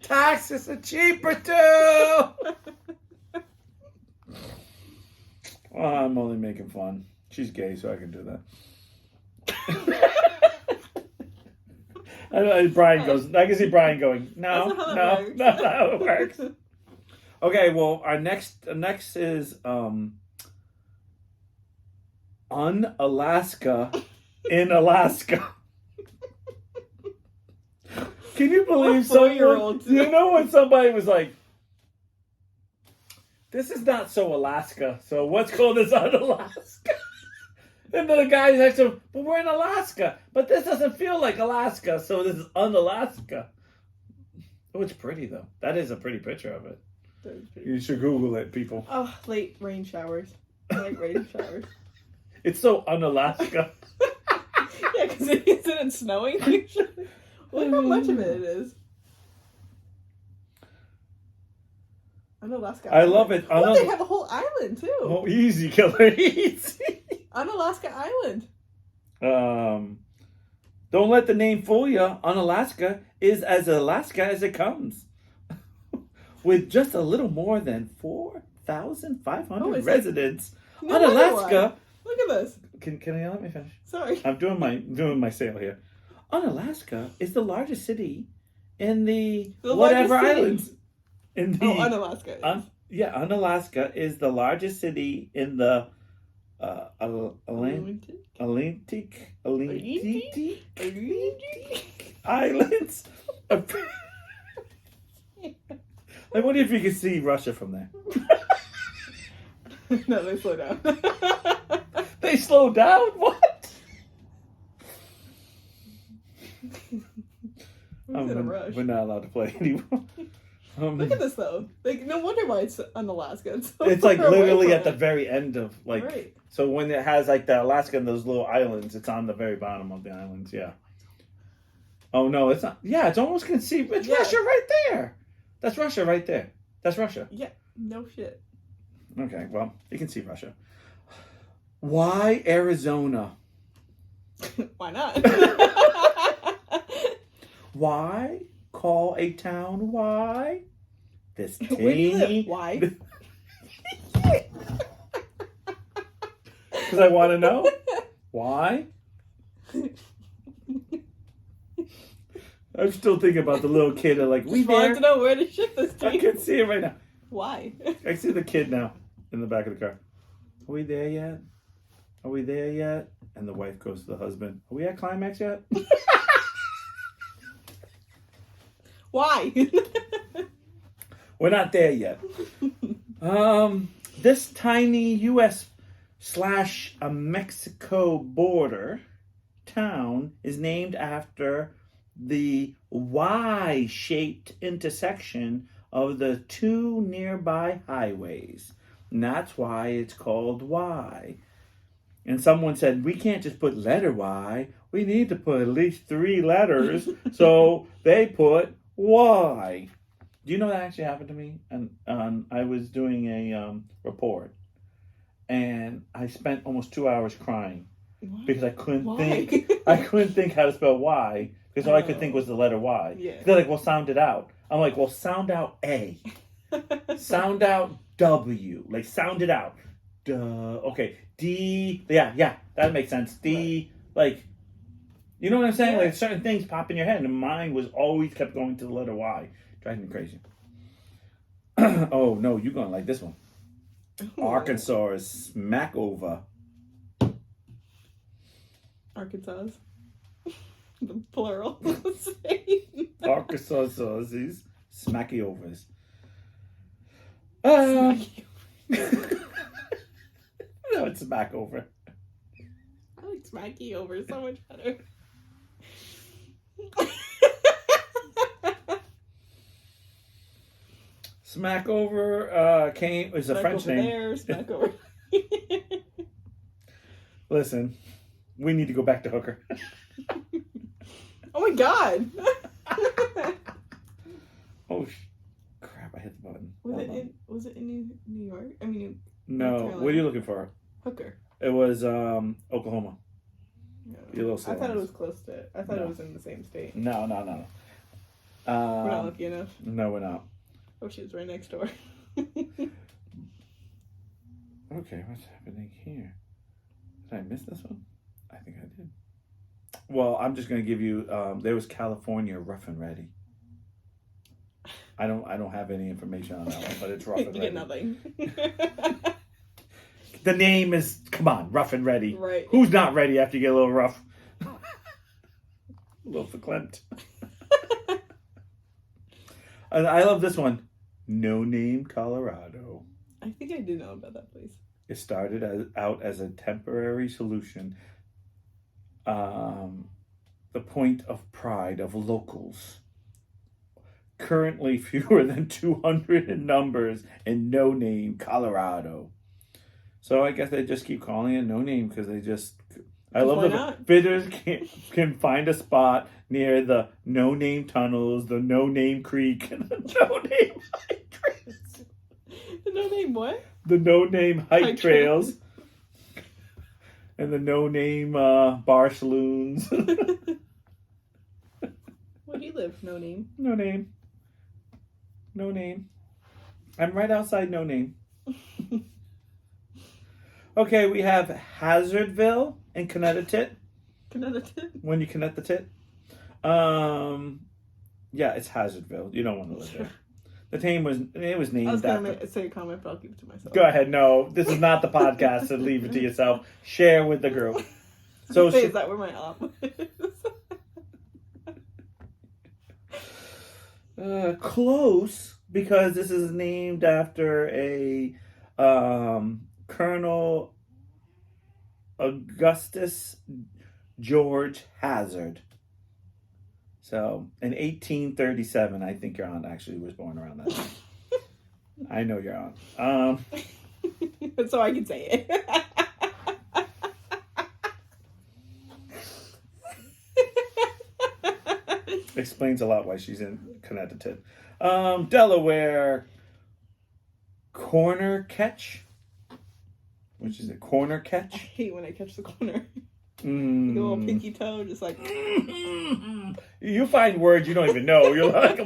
Taxes are cheaper too. Well, I'm only making fun. She's gay, so I can do that. I know, Brian goes. I can see Brian going. No, That's not how that works. that's not how it works. Okay, well, our next is Unalaska in Alaska. Can you believe someone? 4-year-olds. You know when somebody was like, "This is not so Alaska. So what's called as Unalaska?" And then the guy's next to him, "But we're in Alaska. But this doesn't feel like Alaska. So this is Unalaska." Oh, it's pretty though. That is a pretty picture of it. You should Google it, people. Oh, late rain showers. I like rain showers. It's so Unalaska. Yeah, because it isn't snowing. Look how much of it is. Unalaska. I love it. Oh, they have a whole island too. Oh, easy, killer, easy. Unalaska Island. Don't let the name fool you. Unalaska is as Alaska as it comes. With just a little more than 4,500 residents. No Unalaska. Look at this. Can you let me finish? Sorry. I'm doing my sale here. Unalaska is the largest city in the whatever islands. In the Unalaska. Unalaska is the largest city in the Atlantic Islands. I wonder if you can see Russia from there. No, they slow down. They slow down? What? Who's in a rush? We're not allowed to play anymore. Look at this though. Like, no wonder why it's Unalaska. It's like literally at the very end of like. Right. So when it has like the Alaska and those little islands, it's on the very bottom of the islands. Yeah. Oh no, it's not. Yeah, it's almost conceived. It's Russia right there. That's Russia right there. That's Russia. Yeah. No shit. Okay, well, you can see Russia. Why Arizona? Why not? Why call a town why? This Where do you live? teeny. Why? Because I want to know. Why? I'm still thinking about the little kid and like, we Just wanted there? to know where to ship this to. I can see it right now. Why? I see the kid now in the back of the car. Are we there yet? Are we there yet? And the wife goes to the husband, are we at climax yet? Why? We're not there yet. This tiny U.S./Mexico border town is named after the Y-shaped intersection of the two nearby highways. And that's why it's called Y. And someone said, we can't just put letter Y. We need to put at least 3 letters. So they put Y. Do you know that actually happened to me? And I was doing a report. And I spent almost 2 hours crying. What? Because I couldn't think. I couldn't think how to spell Y. Because all I could think was the letter Y. Yeah. They're like, well, sound it out. I'm like, well, sound out A. Sound out W. Like, sound it out. Duh. Okay. D. Yeah. That makes sense. D. Like, you know what I'm saying? Yeah. Like, certain things pop in your head. And mine was always kept going to the letter Y. Driving me crazy. Oh, no. You're going to like this one. Ooh. Arkansas is smack over. Arkansas. The plural. Arkansas is smacky overs. Smacky. No, it's smack over. I like smacky over so much better. Smack over is a Smack French over name. there, smack over. Listen, we need to go back to hooker. Oh my god! Oh crap! I hit the button. Was it in New York? I mean, No. Carolina. What are you looking for? hooker. It was Oklahoma. No. You're a little slow I thought on it this. was close to. I thought No. it was in the same state. No. We're not lucky enough. No, we're not. Oh, she was right next door. Okay, what's happening here? Did I miss this one? I think I did. Well, I'm just going to give you. There was California Rough and Ready. I don't have any information on that one, but it's Rough and Ready. You get nothing. The name is, come on, Rough and Ready. Right. Who's not ready after you get a little rough? A little verklempt. And I love this one. No Name, Colorado. I think I do know about that place. It started out as a temporary solution. The point of pride of locals. Currently fewer than 200 in numbers in No Name, Colorado. So I guess they just keep calling it No Name because they just... I love that visitors can find a spot near the No Name tunnels, the No Name Creek, and the No Name hike trails. The No Name what? The No Name hike trails. And the No Name bar saloons. Where do you live? No Name. No Name. No Name. I'm right outside No Name. Okay, we have Hazardville in Connecticut. Connecticut? When you connect the tit. Yeah, it's Hazardville. You don't want to live there. The name was named I was after. going to say a comment, but I'll keep it to myself. Go ahead. No, this is not the podcast to leave it to yourself. Share with the group. So is that where my op is? Close, because this is named after a Colonel Augustus George Hazard. So, in 1837, I think your aunt actually was born around that time. I know your aunt. So I can say it. Explains a lot why she's in Connecticut. Delaware, Corner Catch. Which is a corner catch. I hate when I catch the corner. Mm. Like a little pinky toe, just like... You find words you don't even know. You're like... When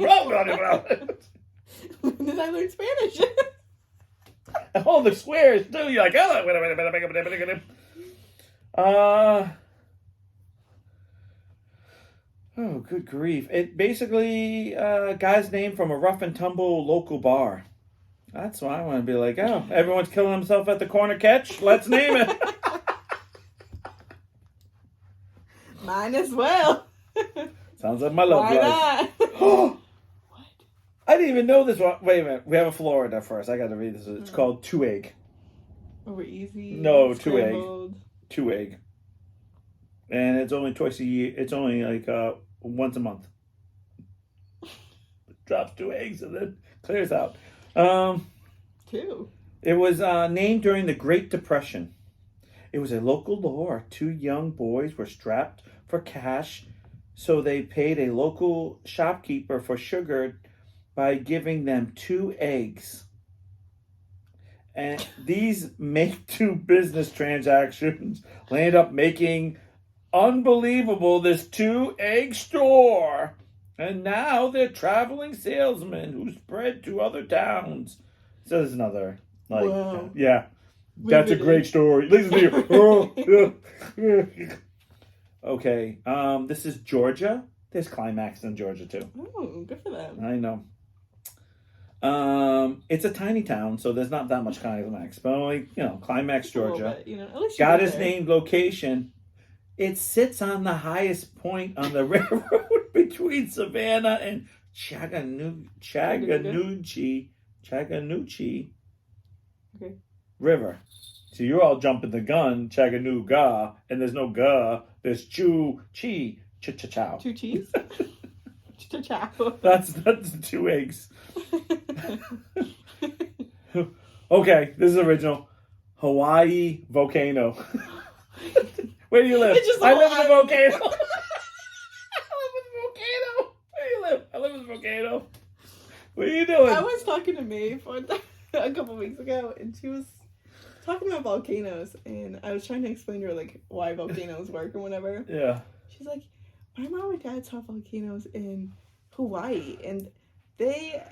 did I learn Spanish? And all the swears, too. You're like... Oh, good grief. It basically... guy's name from a rough and tumble local bar. That's why I want to be like, oh, everyone's killing himself at the corner catch. Let's name it. Mine as well. Sounds like my love life. Why not? What? I didn't even know this one. Wait a minute. We have a Florida first. I got to read this. It's called 2-egg. Over easy. No, 2-egg. Scrambled. 2-egg. And it's only twice a year. It's only like once a month. Drops 2 eggs and then clears out. 2. It was named during the Great Depression. It was a local law. 2 young boys were strapped for cash, so they paid a local shopkeeper for sugar by giving them 2 eggs. And these make-to business transactions ended up making unbelievable this 2-egg store. And now they're traveling salesmen who spread to other towns. So there's another, like, wow. Yeah, that's a great story. Listen to you. Okay, this is Georgia. There's climax in Georgia too. Oh, good for them. I know. It's a tiny town, so there's not that much climax, but only, climax, Georgia. Bit, at least got his named location. It sits on the highest point on the railroad between Savannah and Chattahoochee okay. River. So you're all jumping the gun, Chattanooga, and there's no ga, there's Chu-Chi, Ch-Chow. 2 cheese? Ch-Chow. That's 2 eggs. Okay, this is original. Hawaii volcano. Where do you live? I live in a volcano. Where do you live? I live in a volcano. What are you doing? I was talking to Maeve a couple weeks ago, and she was talking about volcanoes, and I was trying to explain to her, like, why volcanoes work or whatever. Yeah. She's like, my mom and dad saw volcanoes in Hawaii, and they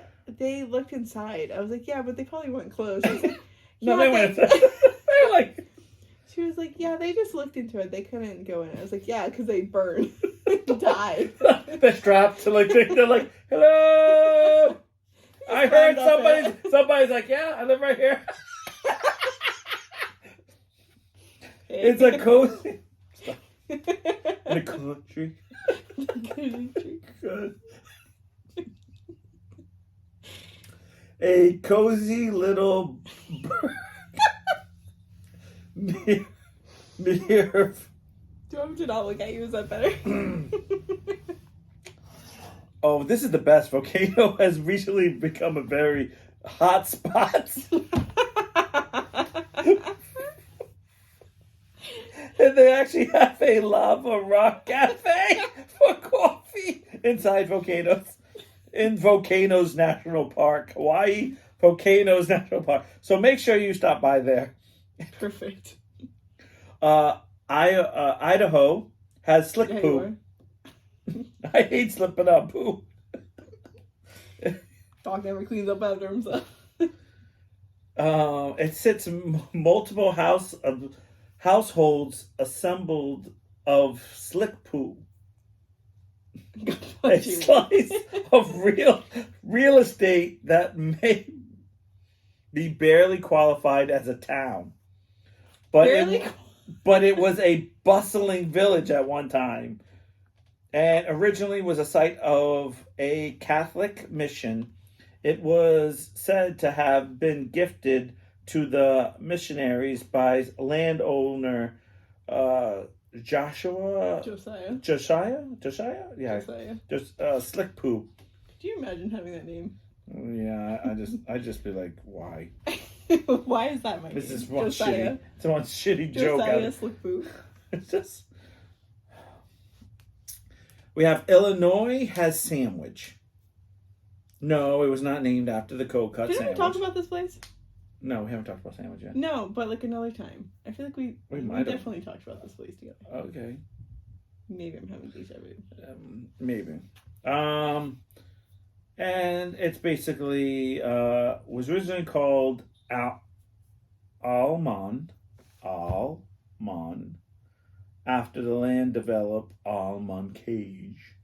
looked inside. I was like, yeah, but they probably weren't closed. Like, No, they went inside. They were like... She was like, yeah, they just looked into it. They couldn't go in. I was like, yeah, because they burned. Died. They're strapped to they're like, hello. I heard somebody's like, yeah, I live right here. It's a cozy. In a country. Good. A cozy little near. Do you want me to not look at you? Is that better? Oh, this is the best. Volcano has recently become a very hot spot. And they actually have a lava rock cafe for coffee inside Volcanoes. In Volcanoes National Park. Hawaii Volcanoes National Park. So make sure you stop by there. Perfect. Idaho has slick Yeah, poo. I hate slipping up poo. Dog never cleans up after himself. It sits multiple households assembled of slick poo. A slice of real estate that may be barely qualified as a town. But it was a bustling village at one time. And originally was a site of a Catholic mission. It was said to have been gifted to the missionaries by Landowner Josiah? Yeah. Josiah. Just Slick Poo. Could you imagine having that name? Yeah, I just be like, why? Why is that my name? This is one Josiah. shitty. It's one shitty joke. Josiah Slick Poo. It's just. We have Illinois has Sandwich. No, it was not named after the cold cut Didn't sandwich. we talk about this place? No, we haven't talked about Sandwich yet. No, but like another time. I feel like we definitely talked about this place together. Okay. Maybe I'm having deja vu. Maybe. And it's basically was originally called Almond after the land developed almond cage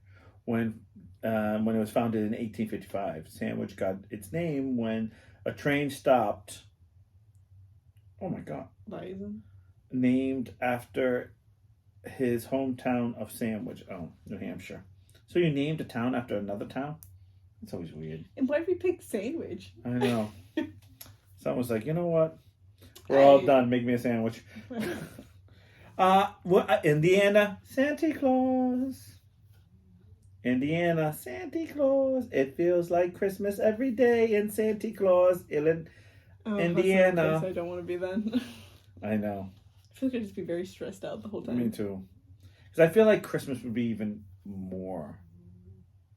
when it was founded in 1855. Sandwich got its name when a train stopped. Oh my God! Bison. Named after his hometown of Sandwich. Oh, New Hampshire. So you named a town after another town? It's always weird. And why did we pick Sandwich? I know. Someone was like, you know what? We're all done. Make me a sandwich. Indiana, Santa Claus. Indiana, Santa Claus. It feels like Christmas every day in Santa Claus. Indiana. I don't want to be then. I know. I feel like I'd just be very stressed out the whole time. Me too. Because I feel like Christmas would be even more.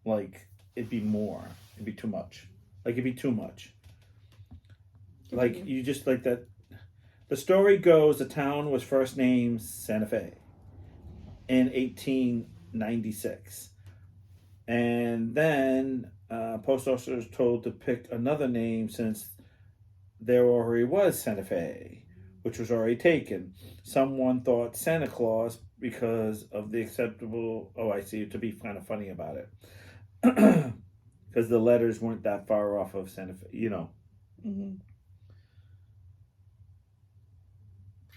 Like, it'd be more. It'd be too much. Like, it'd be too much. Like, you just like that. The story goes the town was first named Santa Fe in 1896. And then post officers told to pick another name since there already was Santa Fe, which was already taken. Someone thought Santa Claus because of the acceptable, to be kind of funny about it. Because the letters weren't that far off of Santa Fe, Mm-hmm.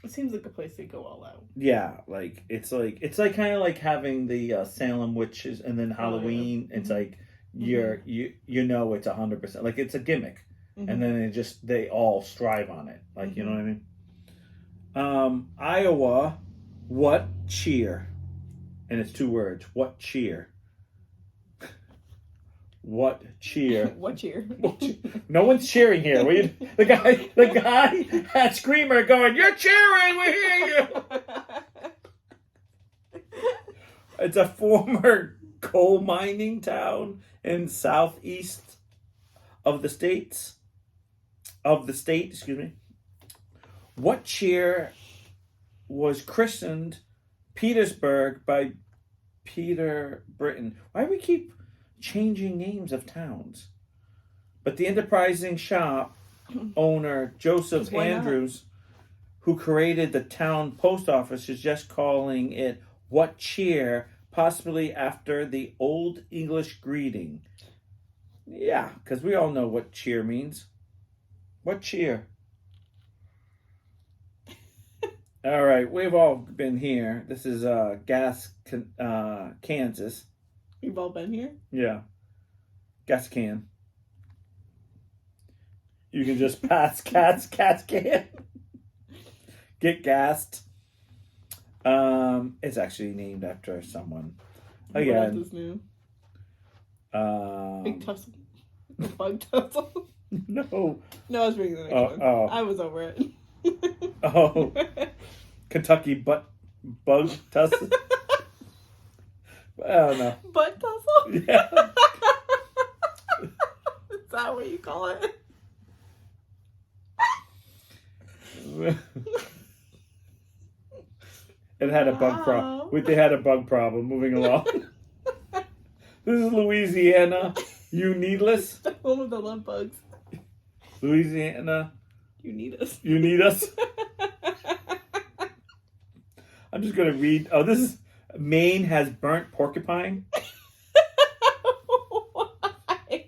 It seems like a place they go all out. Yeah, it's kind of like having the Salem witches and then Halloween. Oh, yeah. It's like you know it's 100%. Like it's a gimmick, and then they all strive on it. Like you know what I mean? Iowa, what cheer? And it's 2 words. What cheer? What cheer? What cheer? No one's cheering here. The guy at Screamer going, "You're cheering, we hear you." It's a former coal mining town in southeast of the state. Excuse me. What cheer was christened Petersburg by Peter Britain? Why do we keep changing names of towns? But the enterprising shop owner Joseph Andrews, who created the town post office, is just calling it "What Cheer," possibly after the Old English greeting. Yeah, because we all know what cheer means. What cheer? All right, we've all been here. This is Kansas. We've all been here. Yeah, gas can. You can just pass cats can. Get gassed. It's actually named after someone. Again. What is new? Big tussle. A bug tussle. No. No, I was reading the next one. Oh. I was over it. Oh. Kentucky bug tussle. I don't know. Butt tussle? Yeah. Is that what you call it? It had a bug problem. They had a bug problem. Moving along. This is Louisiana. You needless. The home of the love bugs. Louisiana. You need us. You need us. I'm just gonna read. Oh, this is Maine has burnt porcupine. Why?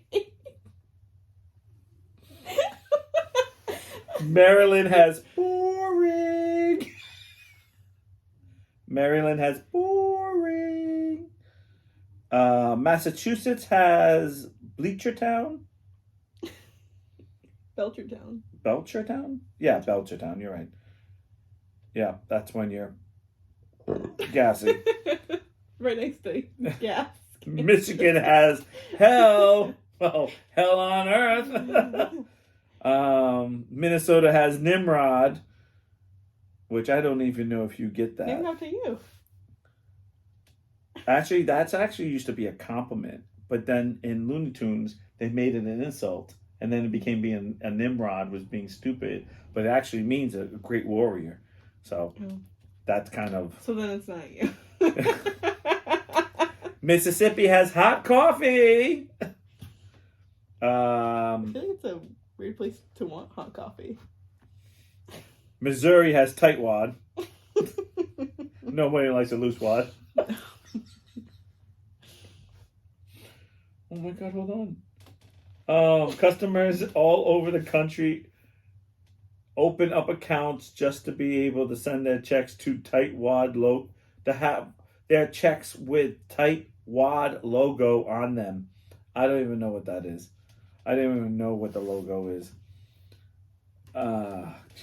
Maryland has boring. Maryland has boring. Massachusetts has Bleachertown. Belchertown. Belchertown? Yeah, Belchertown. You're right. Yeah, that's when you're gassy. Right next to gas. Michigan has hell. Well, hell on earth. Minnesota has Nimrod, which I don't even know if you get that. Named after you. Actually, that's actually used to be a compliment, but then in Looney Tunes they made it an insult, and then it became being a Nimrod was being stupid, but it actually means a great warrior. So that's kind of. So then it's not you. Mississippi has hot coffee. I feel like it's a weird place to want hot coffee. Missouri has tightwad. Nobody likes a loose wad. Oh my god, hold on. Customers all over the country open up accounts just to be able to send their checks to tightwad to have their checks with tightwad logo on them. I don't even know what that is. I don't even know what the logo is.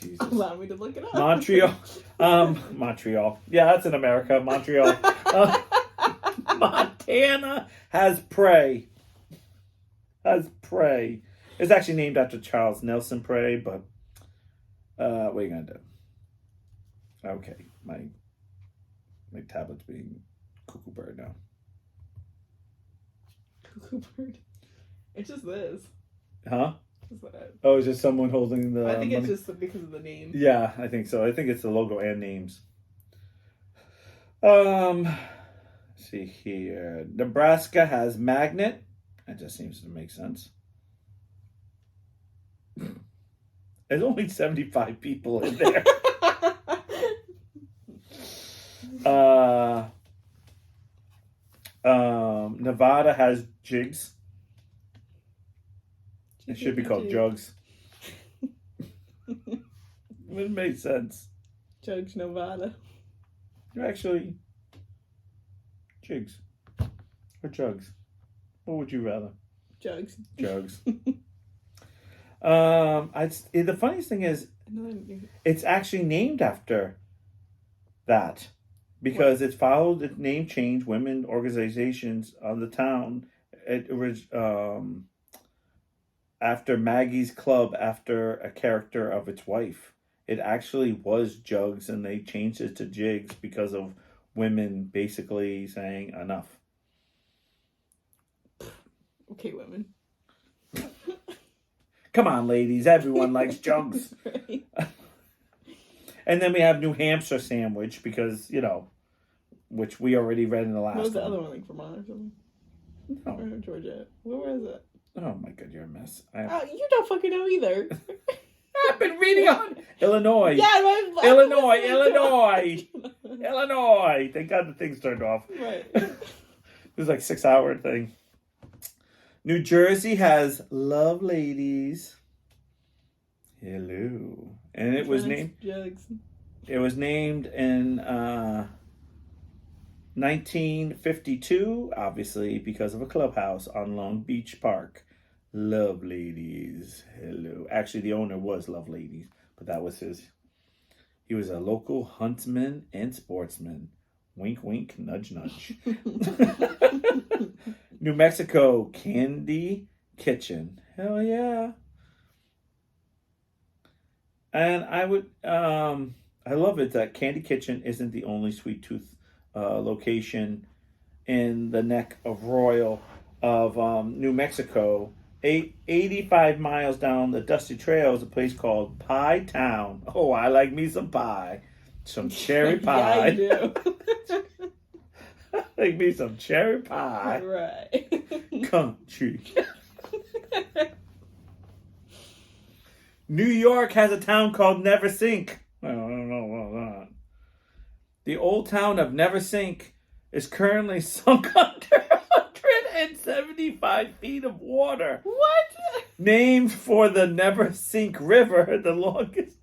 Jesus. Allow me to look it up. Montreal. Montreal. Yeah, that's in America. Montreal. Montana has Prey. It's actually named after Charles Nelson Prey, but what are you gonna do? Okay, my tablet's being cuckoo bird now. Cuckoo bird. It's just this. Huh? Is that? Oh, is it someone holding the? I think money? it's just because of the name. Yeah, I think so. I think it's the logo and names. Let's see here. Nebraska has Magnet. That just seems to make sense. There's only 75 people in there. Nevada has Jigs. It should be called Jugs. It makes sense. Jugs, Nevada. You're actually Jigs or Jugs. What would you rather? Jugs. Jugs. The funniest thing is, it's actually named after that because it followed its name change. Women organizations of the town. It was after Maggie's Club, after a character of its wife. It actually was Jugs, and they changed it to Jigs because of women basically saying enough. Okay, women. Come on, ladies. Everyone likes Jugs. Right. And then we have New Hampshire sandwich because, which we already read in the last What was the one. other one, like Vermont or something? No. Or Georgia. Where was it? Oh my god, you're a mess. You don't fucking know either. I've been reading on Illinois. Yeah, Illinois. Thank God the thing's turned off. Right. It was like 6-hour thing. New Jersey has Love Ladies. Hello. And it was named. Jugs. It was named in 1952, obviously because of a clubhouse on Long Beach Park. Love Ladies. Hello. Actually, the owner was Love Ladies, but that was his. He was a local huntsman and sportsman. Wink, wink, nudge, nudge. New Mexico Candy Kitchen. Hell yeah. And I love it that Candy Kitchen isn't the only Sweet Tooth location in the neck of Royal of New Mexico. 85 miles down the dusty trail is a place called Pie Town. Oh, I like me some pie. Some cherry pie. Yeah, I do. Like me some cherry pie. Right. Country. New York has a town called Neversink. I don't know about that. The old town of Neversink is currently sunk under 175 feet of water. What? Named for the Neversink River, the longest.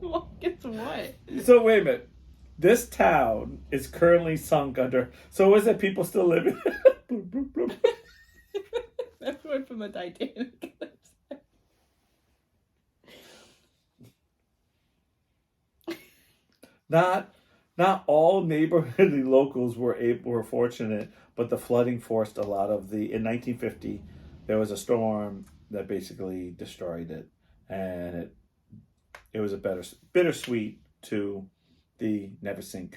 Longest what? So wait a minute. This town is currently sunk under. So is it people still living? That's one from the Titanic. Not all neighborhood locals were fortunate, but the flooding forced a lot of the. In 1950, there was a storm that basically destroyed it, and it was a bittersweet to the Neversink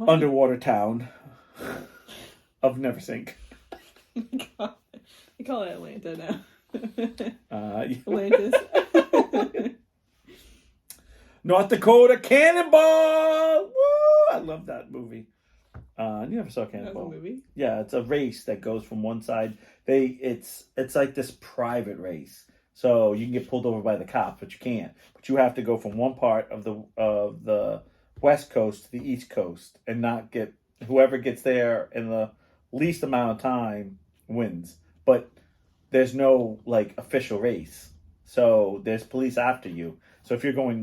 underwater town of Neversink. I call it Atlanta now. Atlantis. Atlantis. North Dakota Cannonball! Woo! I love that movie. You never saw Cannonball? That's a movie? Yeah, it's a race that goes from one side. It's like this private race. So you can get pulled over by the cops, but you can't. But you have to go from one part of the West Coast to the East Coast and not get whoever gets there in the least amount of time wins. But there's no like official race. So there's police after you. So if you're going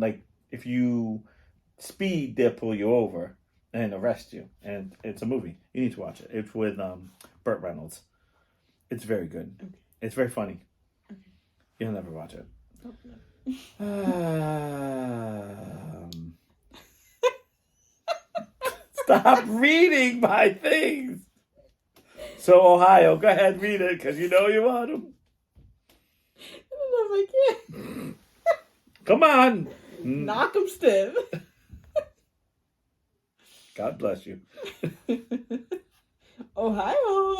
if you speed, they'll pull you over and arrest you. And it's a movie. You need to watch it. It's with Burt Reynolds. It's very good. Okay. It's very funny. Okay. You'll never watch it. Oh, no. Stop reading my things. So Ohio, go ahead, read it because you know you want them. I don't know if I can. Come on. Knock 'em stiff. God bless you. Ohio.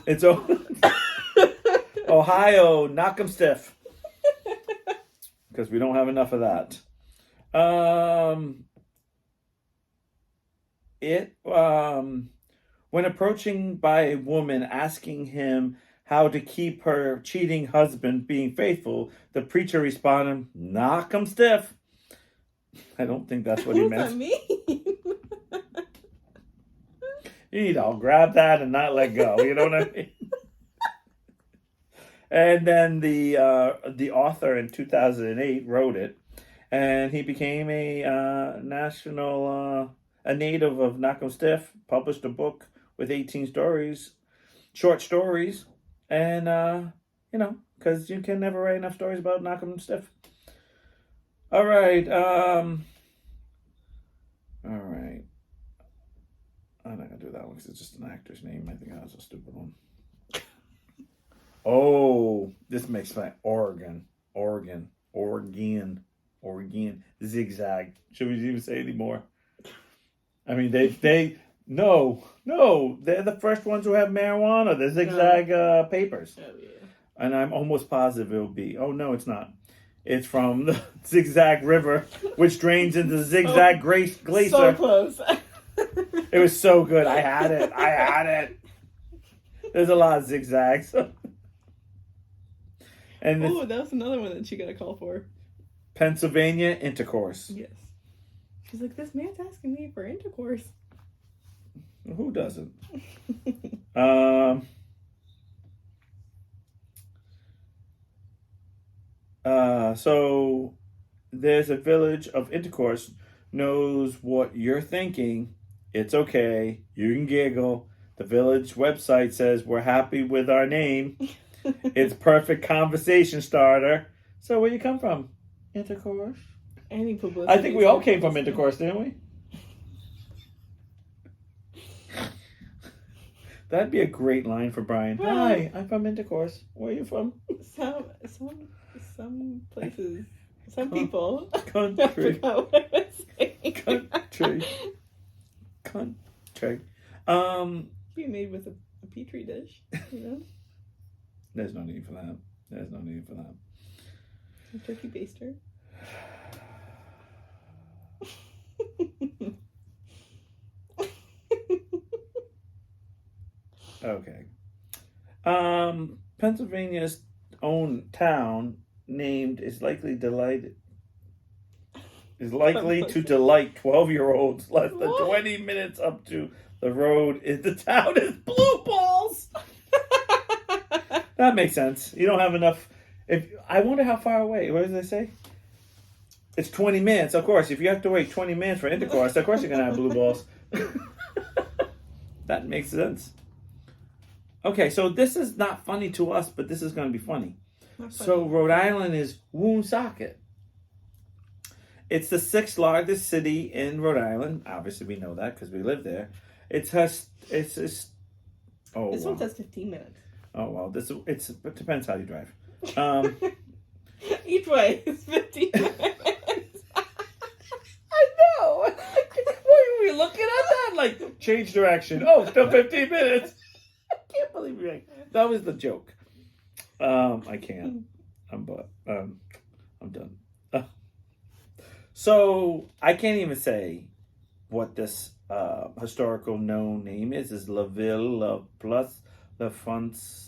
It's Ohio, knock 'em stiff. Because we don't have enough of that. When approaching by a woman asking him how to keep her cheating husband being faithful, the preacher responded, knock 'em stiff. I don't think that's what he meant. What does that mean? You need to grab that and not let go. You know what I mean? And then the author in 2008 wrote it, and he became a native of Knock 'em Stiff, published a book with 18 stories, short stories, and because you can never write enough stories about Knock 'em Stiff. All right. I'm not gonna do that one because it's just an actor's name. I think that was a stupid one. Oh, this makes my Oregon. Zigzag. Should we even say anymore? I mean, no, they're the first ones who have marijuana. The zigzag papers. Oh yeah. And I'm almost positive it'll be. Oh no, it's not. It's from the Zigzag River, which drains into the Zigzag Glacier. So close. It was so good. I had it. There's a lot of zigzags. And Oh, that was another one that she got a call for. Pennsylvania Intercourse. Yes. She's like, this man's asking me for intercourse. Who doesn't? So there's a village of Intercourse knows what you're thinking. It's okay. You can giggle. The village website says we're happy with our name. It's perfect conversation starter. So where you come from? Intercourse? Any publicity. I think we all came from Intercourse, didn't we? That'd be a great line for Brian. Well, Hi, I'm from Intercourse. Where are you from? Some places, some people. Country. I forgot what I was saying. Country. Be made with a petri dish, you know. There's no need for that. There's no need for that. A turkey baster. Okay. Pennsylvania's own town named is likely to delight 12-year-olds less than 20 minutes up to the road. The town is Blue Balls. That makes sense. You don't have enough. I wonder how far away. What does they say? It's 20 minutes. Of course, if you have to wait 20 minutes for Intercourse, of course you're gonna have Blue Balls. That makes sense. Okay, so this is not funny to us, but this is going to be funny. So Rhode Island is Woonsocket. It's the 6th largest city in Rhode Island. Obviously, we know that because we live there. This one says 15 minutes. Oh well, it depends how you drive. Each way is 15 minutes. I know. What are we looking at that? Like change direction. Oh, still 15 minutes. I can't believe that was the joke. I can't. I'm done. So I can't even say what this historical known name is. Is La Ville plus La France.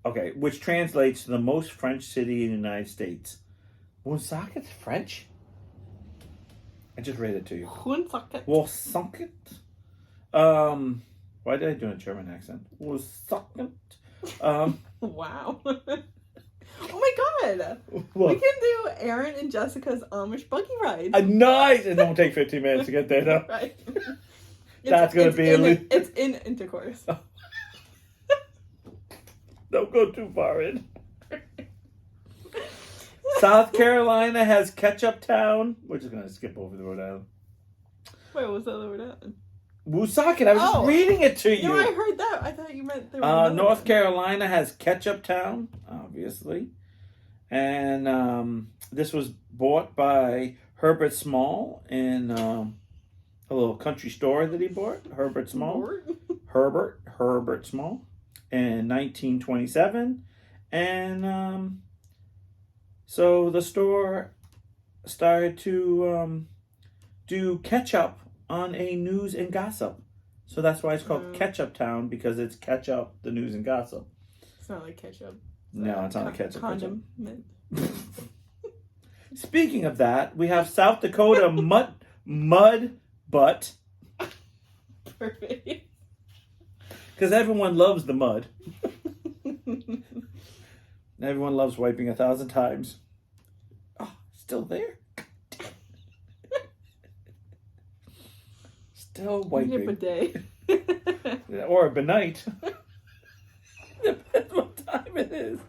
Okay, which translates to the most French city in the United States. Woonsocket's French? I just read it to you. Woonsocket. Woonsocket. Why did I do a German accent? Woonsocket. Wow. Oh my god! What? We can do Aaron and Jessica's Amish buggy ride. Nice! It don't take 15 minutes to get there, though. Right. That's going to be It's in Intercourse. Don't go too far in. South Carolina has Ketchup Town. We're just going to skip over the Rhode Island. Wait, what was that Rhode Island? Woonsocket. I was just reading it to you. No, I heard that. I thought you meant there was North Carolina has Ketchup Town, obviously. And this was bought by Herbert Small in a little country store that he bought. Herbert Small. Herbert Small. In 1927. And so the store started to do ketchup on a news and gossip. So that's why it's called Ketchup Town, because it's ketchup, the news and gossip. It's not like ketchup. No, it's not like ketchup. Condiment. Speaking of that, we have South Dakota mud butt. Perfect. Because everyone loves the mud. Everyone loves wiping 1,000 times. Oh, still there? Still wiping. A bidet. Or a benite. Depends what time it is.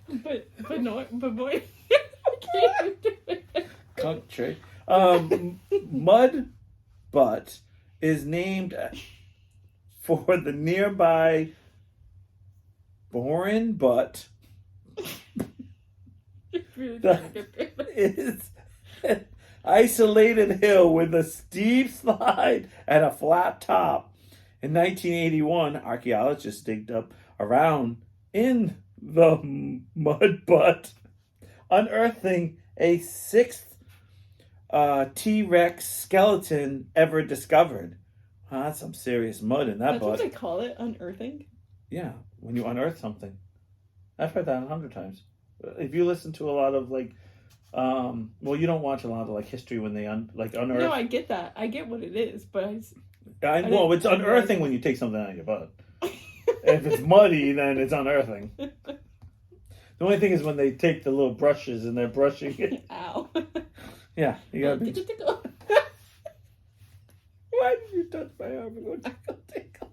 but boy, I can't do it. Country. Mud Butt is named for the nearby Boren Butt. Is an isolated hill with a steep slide and a flat top. In 1981, archaeologists digged up around in the mud butt, unearthing a 6th T-Rex skeleton ever discovered. That's some serious mud in that That's what butt. they call it, unearthing. Yeah, when you unearth something. I've heard that 100 times. If you listen to a lot of like, well, you don't watch a lot of like history when they unearth. No, I get that. I get what it is, but It's didn't unearthing when you take something out of your butt. If it's muddy, then it's unearthing. The only thing is when they take the little brushes and they're brushing it. Ow. Yeah, you gotta be. Tickle, tickle. Why did you touch my arm and go tickle, tickle?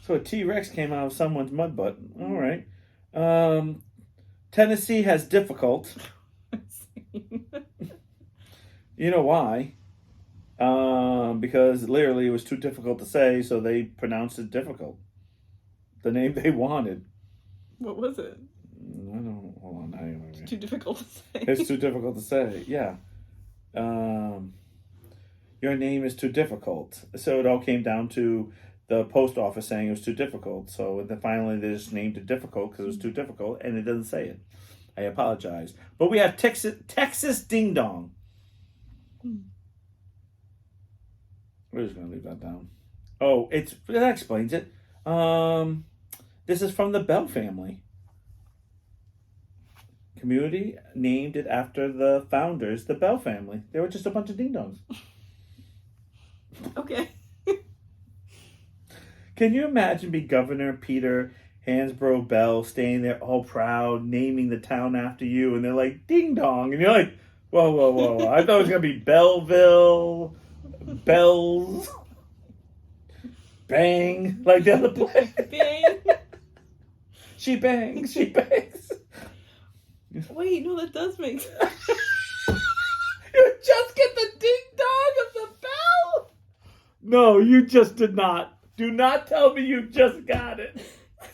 So a T-Rex came out of someone's mud butt. All right. Tennessee has difficult. You know why? Because literally it was too difficult to say, so they pronounced it difficult. The name they wanted. What was it? I don't. Hold on. Anyway. It's too difficult to say. It's too difficult to say. Yeah. Your name is too difficult. So it all came down to the post office saying it was too difficult. So then finally they just named it difficult because it was too difficult, and it doesn't say it. I apologize. But we have Texas Ding Dong. We're just going to leave that down. Oh, that explains it. This is from the Bell family. Community named it after the founders, the Bell family. They were just a bunch of ding-dongs. Okay. Can you imagine being Governor Peter Hansborough Bell staying there all proud, naming the town after you, and they're like, ding dong. And you're like, whoa, whoa, whoa. I thought it was going to be Belleville, Bells, Bang, like the other place. Bang. She bangs, she bangs. Wait, no, that does make sense. You just get the ding dong of the bell? No, you just did not. Do not tell me you just got it.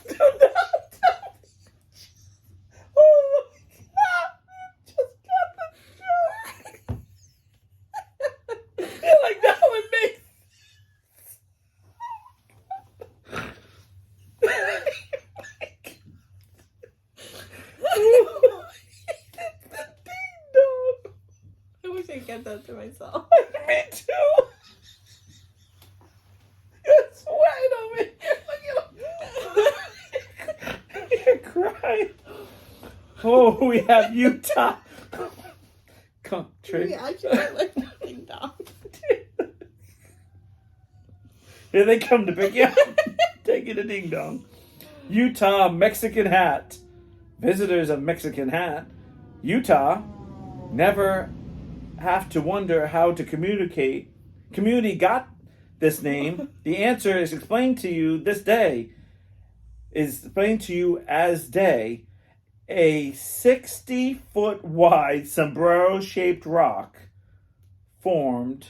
Do not tell me. Oh my God, you just got the joke. You're like, now it makes the ding dong. I wish I kept that to myself. Me too. You're sweating on me. You're crying. Oh, we have Utah. Country. Maybe I should like ding dong. Here they come to pick you up. Take you to Ding Dong. Utah Mexican hat. Visitors of Mexican hat. Utah never have to wonder how to communicate. Community got this name. The answer is explained to you this day. Is explained to you as day. A 60-foot wide sombrero-shaped rock formed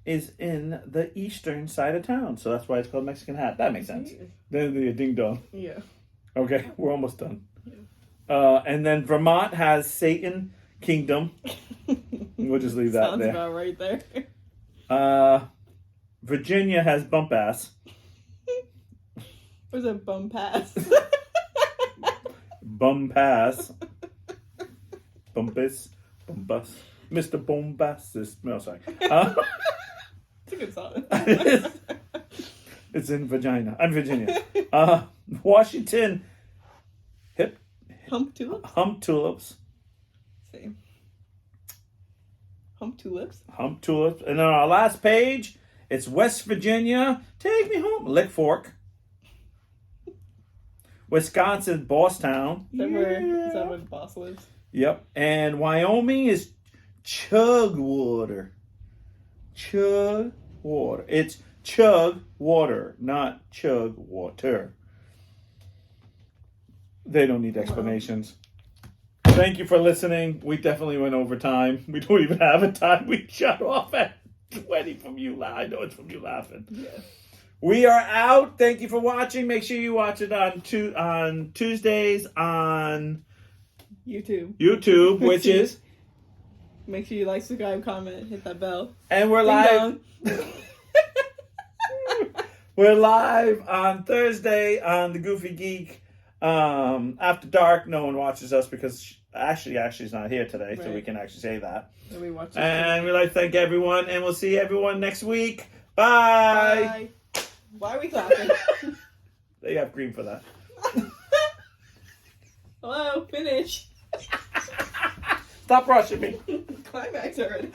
is in the eastern side of town. So that's why it's called Mexican hat. That makes sense. Then the ding dong. Yeah. Okay, we're almost done. Yeah. And then Vermont has Satan Kingdom. We'll just leave that Sounds there. about right there. Virginia has Bump Ass. Where's a bum pass? Bum Pass. Bumpus. Bumpus. Mr. Bombastus. No, sorry. It's a good song. It's in Virginia. I'm Virginia. Washington. Hump tulips? Hump tulips. See. Hump tulips? Hump tulips. And on our last page, it's West Virginia. Take me home. Lick Fork. Wisconsin, Bosstown. Is that where the boss lives? Yep. And Wyoming is Chugwater. Chugwater. It's Chug Water, not Chug Water. They don't need explanations. Wow. Thank you for listening. We definitely went over time. We don't even have a time. We shut off at 20 from you. I know it's from you laughing. Yeah. We are out. Thank you for watching. Make sure you watch it on Tuesdays on YouTube, which is. Make sure you like, subscribe, comment, hit that bell. And we're live. We're live on Thursday on the Goofy Geek. After dark. No one watches us because Ashley's not here today, so Right. we can actually say that. And we watch. And we'd like to thank everyone, and we'll see everyone next week. Bye. Bye. Why are we clapping? They have green for that. Hello, finish. Stop rushing me. Climax already.